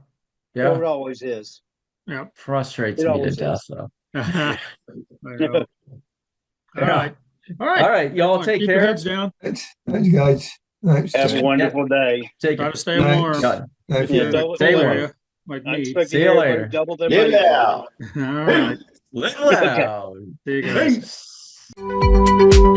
Well, it yeah. always is. Yeah. Frustrates It me to always death, is. though. I know. All Yeah. right. All right. All right, y'all Everyone, take keep your care. heads down. Thanks, guys. Thanks. Have a wonderful day. Take Try care. to stay Thanks. warm. Done. If Yeah, you're in a double- Stay cold warm. area like I me. expect See to you hear everybody later. double their Yeah. money. All right. Live Okay. loud. See you guys. Peace.